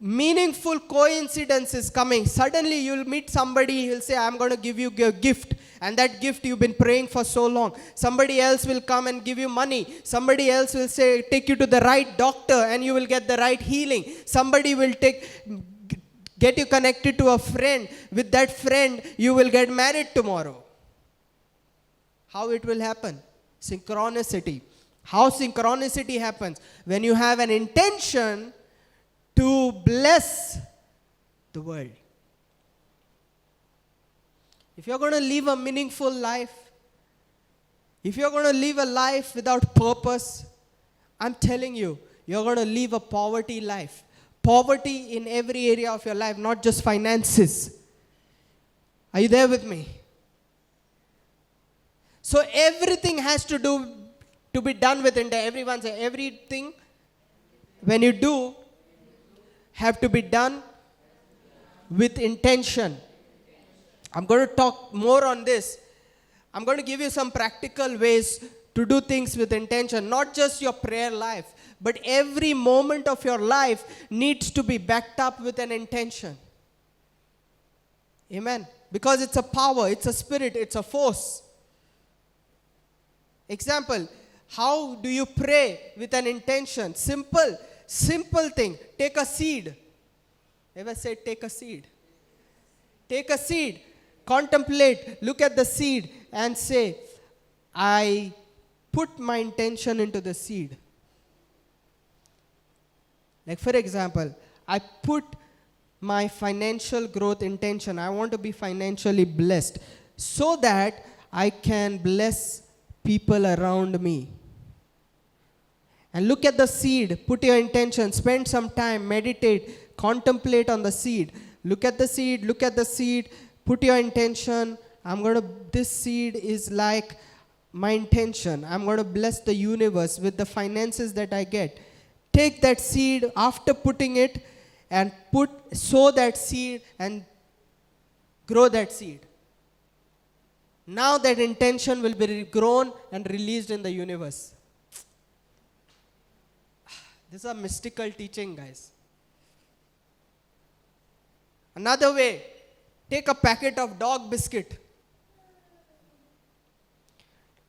meaningful coincidences coming. Suddenly you'll meet somebody, he'll say, I'm going to give you a gift. And that gift you've been praying for so long. Somebody else will come and give you money. Somebody else will say, take you to the right doctor and you will get the right healing. Somebody will get you connected to a friend. With that friend, you will get married tomorrow. How it will happen? Synchronicity. How synchronicity happens? When you have an intention to bless the world. If you're going to live a meaningful life, if you're going to live a life without purpose, I'm telling you, you're going to live a poverty life. Poverty in every area of your life, not just finances. Are you there with me? So everything has to be done with intent. Everyone say everything when you do have to be done with intention. I'm going to talk more on this. I'm going to give you some practical ways to do things with intention. Not just your prayer life, but every moment of your life needs to be backed up with an intention. Amen. Because it's a power, it's a spirit, it's a force. Example, how do you pray with an intention? Simple thing. Take a seed. Ever said take a seed? Take a seed. Contemplate. Look at the seed and say, I put my intention into the seed. Like for example, I put my financial growth intention. I want to be financially blessed so that I can bless people around me. And look at the seed. Put your intention. Spend some time. Meditate. Contemplate on the seed. Look at the seed. Look at the seed. Put your intention. This seed is like my intention. I'm going to bless the universe with the finances that I get. Take that seed after putting it and sow that seed and grow that seed. Now that intention will be grown and released in the universe. This is a mystical teaching, guys. Another way, take a packet of dog biscuit.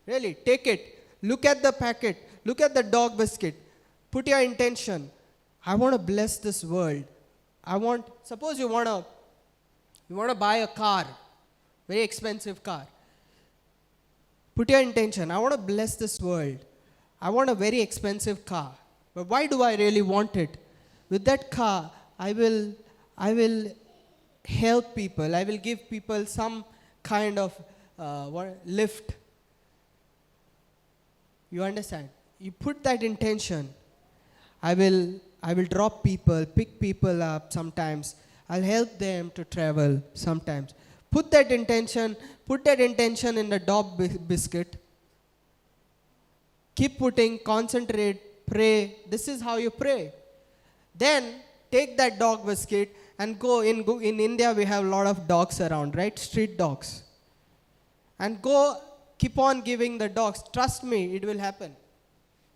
Really, take it. Look at the packet. Look at the dog biscuit. Put your intention. I want to bless this world. Suppose you want to buy a car, very expensive car. Put your intention. I want to bless this world. I want a very expensive car. But why do I really want it? With that car, I will help people. I will give people some kind of lift. You understand? You put that intention. I will drop people, pick people up sometimes. I'll help them to travel sometimes. Put that intention in the dog biscuit. Keep putting, concentrate, pray. This is how you pray. Then take that dog biscuit and go. In India, we have a lot of dogs around, right? Street dogs. And go, keep on giving the dogs. Trust me, it will happen.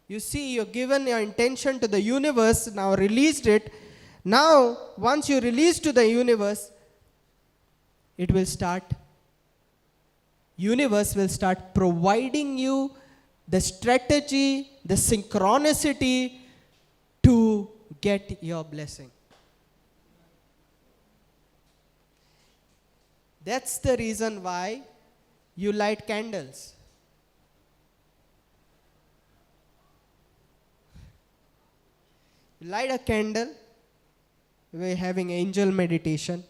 You see, you've given your intention to the universe, now released it. Now, once you release to the universe, it will start. Universe will start providing you the strategy, the synchronicity to get your blessing. That's the reason why you light candles. You light a candle, we're having angel meditation.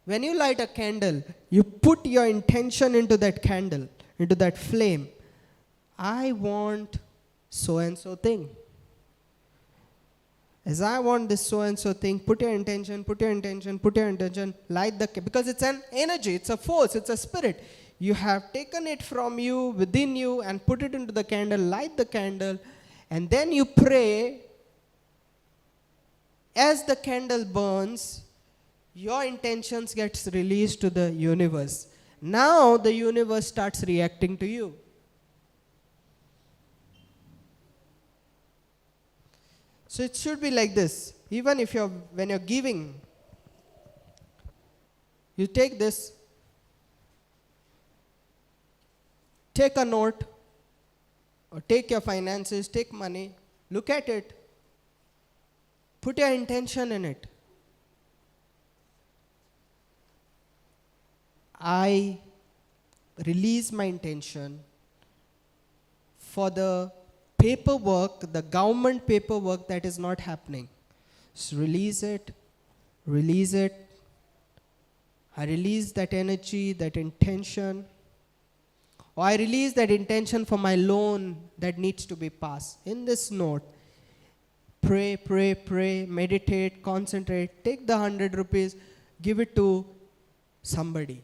When you light a candle, you put your intention into that candle, into that flame. I want so and so thing. As I want this so and so thing, put your intention, light the, because it's an energy, it's a force, it's a spirit. You have taken it from you, within you, and put it into the candle, light the candle, and then you pray. As the candle burns, your intentions gets released to the universe. Now the universe starts reacting to you. So it should be like this. Even if when you're giving, you take this, take a note, or take your finances, take money, look at it, put your intention in it. I release my intention for the paperwork, the government paperwork that is not happening. So release it. I release that energy, that intention. Or I release that intention for my loan that needs to be passed. In this note, pray, meditate, concentrate, take the 100 rupees, give it to somebody.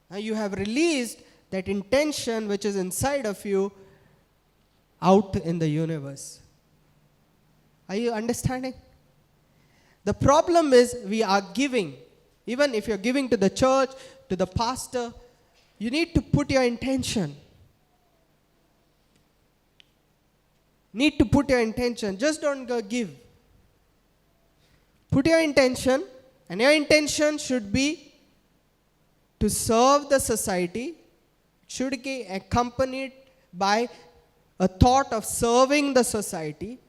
Now you have released that intention which is inside of you out in the universe. Are you understanding? The problem is we are giving. Even if you're giving to the church, to the pastor, you need to put your intention. Need to put your intention. Just don't go give. Put your intention, and your intention should be to serve the society, should be accompanied by a thought of serving the society,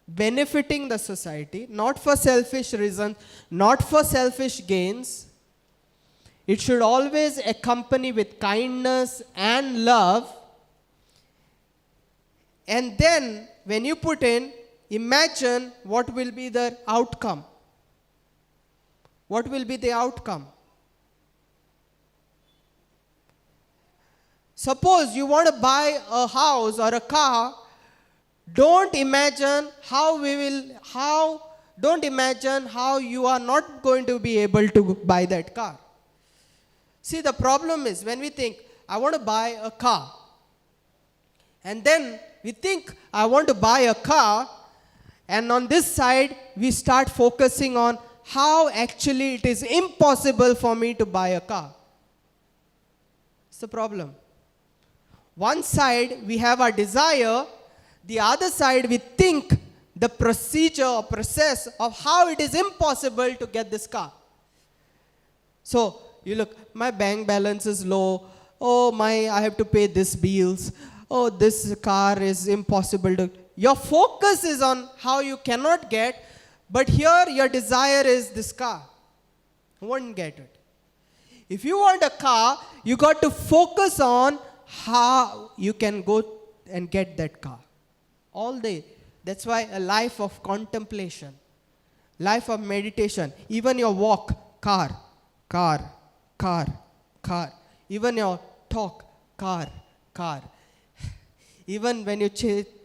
benefiting the society, not for selfish reasons, not for selfish gains. It should always accompany with kindness and love. And then, when you put in, imagine what will be the outcome. What will be the outcome? Suppose you want to buy a house or a car, don't imagine how you are not going to be able to buy that car. See, the problem is when we think, I want to buy a car, and then we think, I want to buy a car, and on this side, we start focusing on how actually it is impossible for me to buy a car. It's the problem. One side, we have our desire. The other side, we think the procedure or process of how it is impossible to get this car. So, you look, my bank balance is low. Oh, I have to pay this bills. Oh, this car is impossible to. Your focus is on how you cannot get, but here your desire is this car. You won't get it. If you want a car, you got to focus on how you can go and get that car. All day. That's why a life of contemplation, life of meditation, even your walk, car. Even your talk, car. Even when you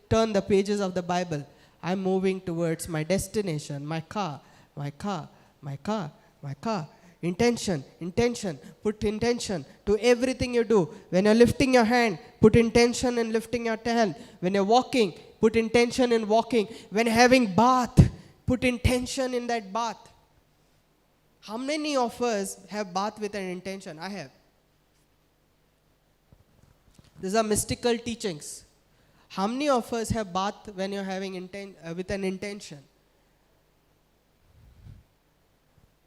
turn the pages of the Bible, I'm moving towards my destination, my car, my car, my car, my car. Intention, intention. Put intention to everything you do. When you're lifting your hand, put intention in lifting your hand. When you're walking, put intention in walking. When you're having bath, put intention in that bath. How many of us have bath with an intention? I have. These are mystical teachings. How many of us have bath when you're having with an intention?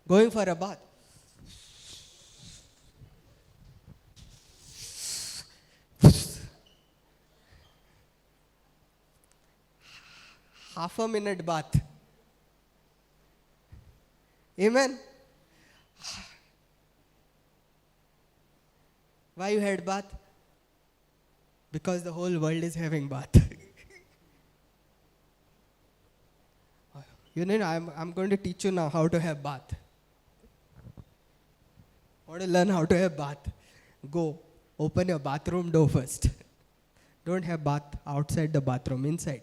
Going for a bath. Half a minute bath. Amen. Why you had bath? Because the whole world is having bath. You know, I'm going to teach you now how to have bath. Want to learn how to have bath? Go, open your bathroom door first. Don't have bath outside the bathroom, inside.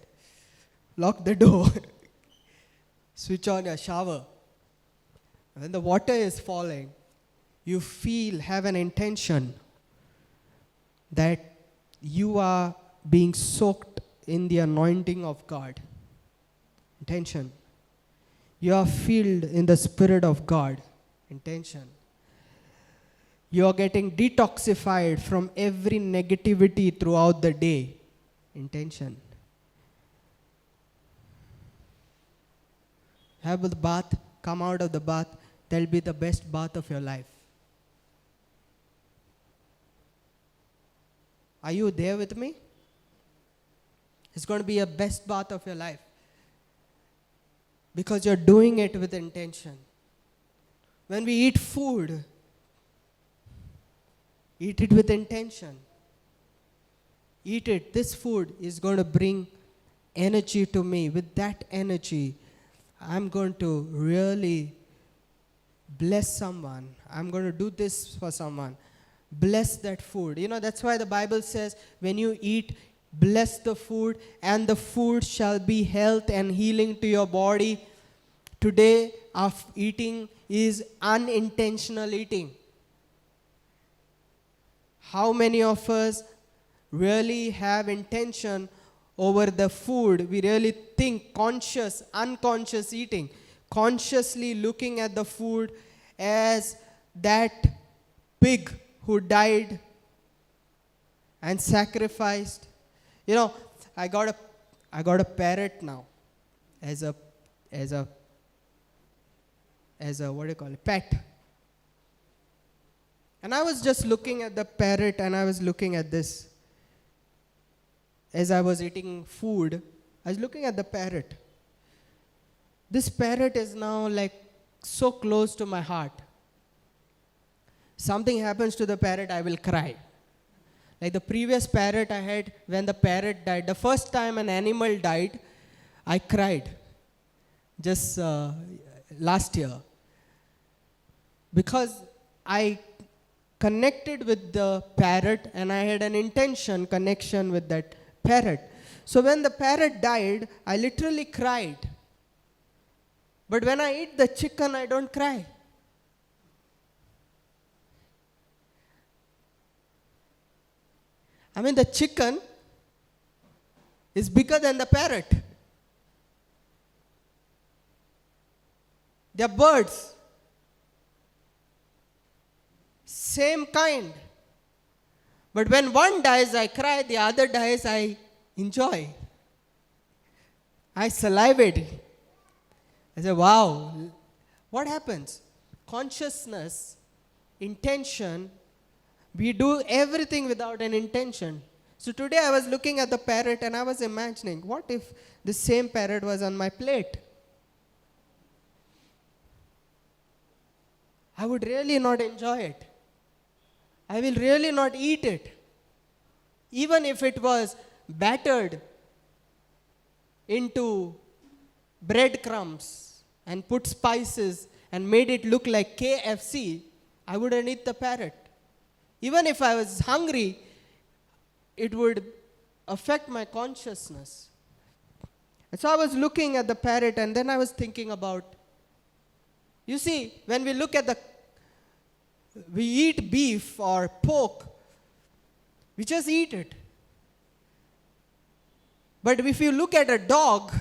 Lock the door. Switch on your shower. When the water is falling, you have an intention that you are being soaked in the anointing of God. Intention. You are filled in the Spirit of God. Intention. You are getting detoxified from every negativity throughout the day. Intention. Have the bath, come out of the bath, that'll be the best bath of your life. Are you there with me? It's going to be a best bath of your life. Because you're doing it with intention. When we eat food, eat it with intention. Eat it. This food is going to bring energy to me. With that energy, I'm going to really bless someone. I'm going to do this for someone. Bless that food. You know, that's why the Bible says, when you eat, bless the food, and the food shall be health and healing to your body. Today, our eating is unintentional eating. How many of us really have intention over the food? We really think conscious, unconscious eating. Consciously looking at the food as that pig who died and sacrificed. You know, I got a parrot now as a what do you call it, pet. And I was just looking at the parrot, and I was looking at this. As I was eating food, I was looking at the parrot. This parrot is now like so close to my heart. Something happens to the parrot, I will cry. Like the previous parrot I had, when the parrot died, the first time an animal died, I cried. Just last year. Because I connected with the parrot and I had an connection with that parrot. So when the parrot died, I literally cried. But when I eat the chicken, I don't cry. I mean, the chicken is bigger than the parrot. They're birds. Same kind. But when one dies, I cry. The other dies, I enjoy. I salivate. I say, wow. What happens? Consciousness, intention. We do everything without an intention. So today I was looking at the parrot and I was imagining, what if the same parrot was on my plate? I would really not enjoy it. I will really not eat it. Even if it was battered into breadcrumbs and put spices and made it look like KFC, I wouldn't eat the parrot. Even if I was hungry, it would affect my consciousness. And so I was looking at the parrot, and then I was thinking about, you see, when we look at we eat beef or pork, we just eat it. But if you look at a dog,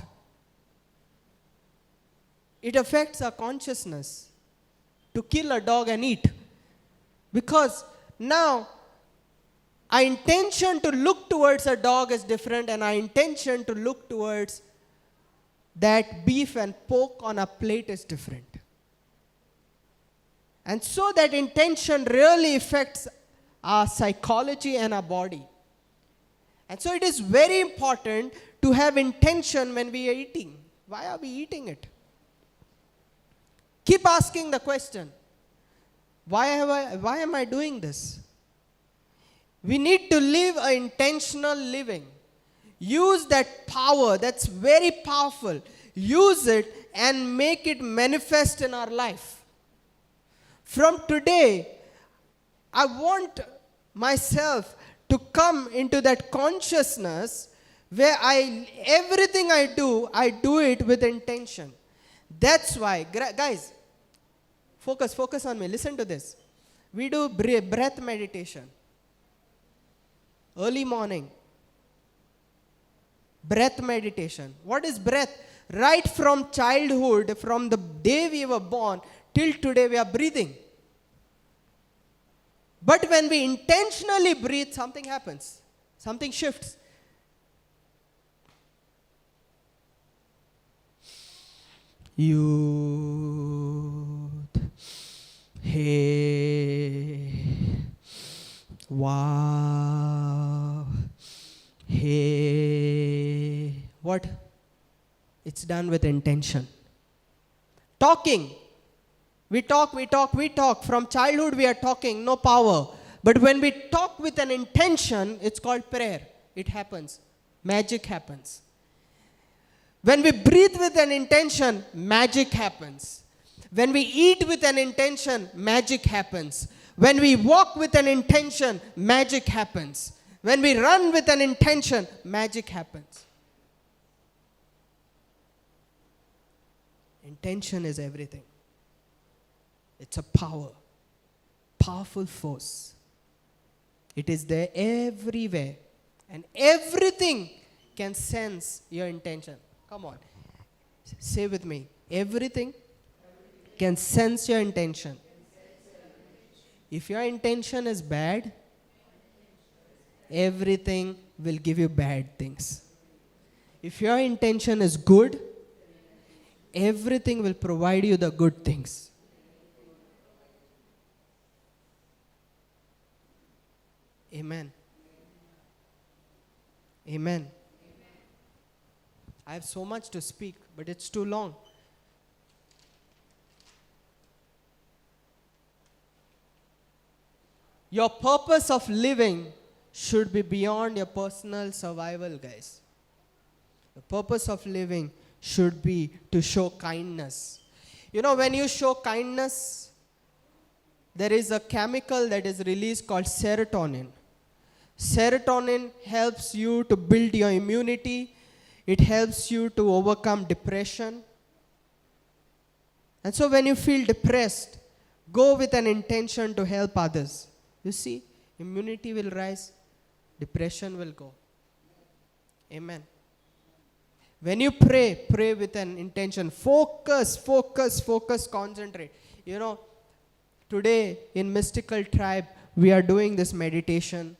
it affects our consciousness to kill a dog and eat. Because now our intention to look towards a dog is different, and our intention to look towards that beef and pork on a plate is different. And so that intention really affects our psychology and our body. And so it is very important to have intention when we are eating. Why are we eating it? Keep asking the question, why am I doing this? We need to live an intentional living. Use that power that's very powerful. Use it and make it manifest in our life. From today, I want myself to come into that consciousness where everything I do it with intention. That's why, guys, focus on me. Listen to this. We do breath meditation. Early morning. Breath meditation. What is breath? Right from childhood, from the day we were born till today, we are breathing. But when we intentionally breathe, something happens. Something shifts. Yud, He, Wow, He. What? It's done with intention. Talking. We talk. From childhood we are talking, no power. But when we talk with an intention, it's called prayer. It happens. Magic happens. When we breathe with an intention, magic happens. When we eat with an intention, magic happens. When we walk with an intention, magic happens. When we run with an intention, magic happens. Intention is everything. It's a powerful force. It is there everywhere. And everything can sense your intention. Come on. Say with me. Everything can sense your intention. If your intention is bad, everything will give you bad things. If your intention is good, everything will provide you the good things. Amen. Amen. I have so much to speak, but it's too long. Your purpose of living should be beyond your personal survival, guys. The purpose of living should be to show kindness. You know, when you show kindness, there is a chemical that is released called serotonin. Serotonin helps you to build your immunity. It helps you to overcome depression. And so when you feel depressed, go with an intention to help others. You see, immunity will rise, depression will go. Amen. When you pray with an intention. Focus, concentrate. You know, today in Mystical Tribe, we are doing this meditation.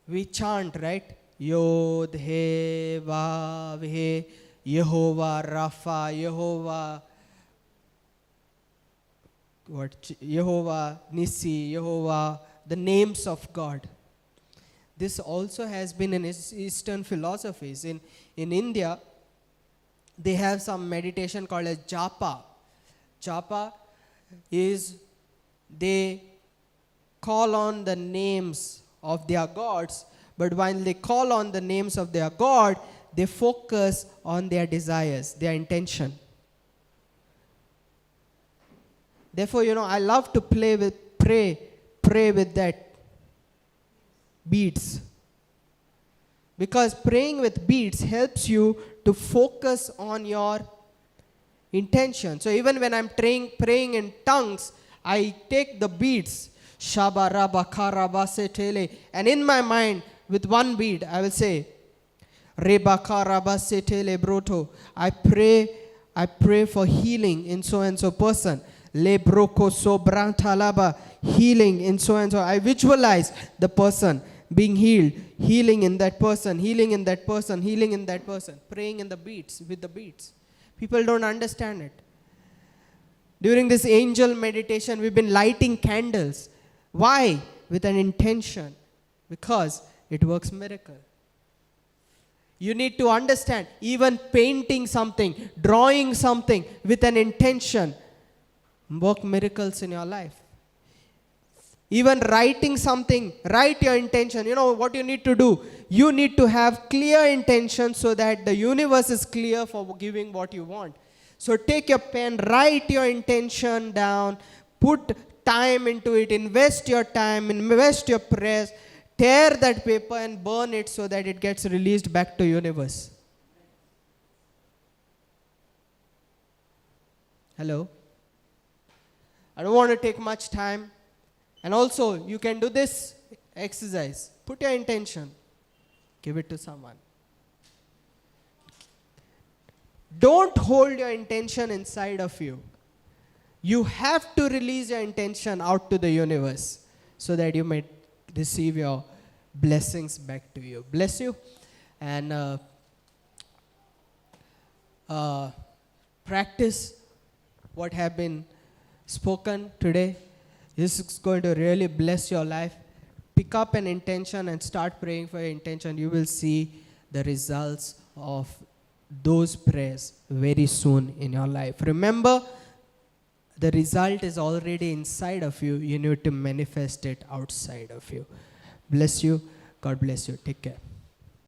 We chant, right? Yod, He, Vav, He, Yehovah, Rapha, Yehovah, Yehovah, Nissi, Yehovah, the names of God. This also has been in Eastern philosophies. In India, they have some meditation called as japa. Japa is they call on the names of their gods, but while they call on the names of their God, they focus on their desires, their intention. Therefore, you know, I love to pray with that beads. Because praying with beats helps you to focus on your intention. So even when I'm praying in tongues, I take the beats, Shaba Raba Karaba Setele, and in my mind, with one beat, I will say, Reba Karaba Setele Broto. I pray for healing in so and so person. Le Broko Sobrantalaba, healing in so and so. I visualize the person being healed, healing in that person, healing in that person, healing in that person, praying in the beats, with the beats. People don't understand it. During this angel meditation, we've been lighting candles. Why? With an intention. Because it works miracle. You need to understand, even painting something, drawing something with an intention, work miracles in your life. Even writing something, write your intention. You know what you need to do? You need to have clear intention so that the universe is clear for giving what you want. So take your pen, write your intention down, put time into it, invest your time, invest your prayers, tear that paper and burn it so that it gets released back to universe. Hello? I don't want to take much time. And also, you can do this exercise. Put your intention. Give it to someone. Don't hold your intention inside of you. You have to release your intention out to the universe so that you might receive your blessings back to you. Bless you. And practice what have been spoken today. This is going to really bless your life. Pick up an intention and start praying for your intention. You will see the results of those prayers very soon in your life. Remember, the result is already inside of you. You need to manifest it outside of you. Bless you. God bless you. Take care.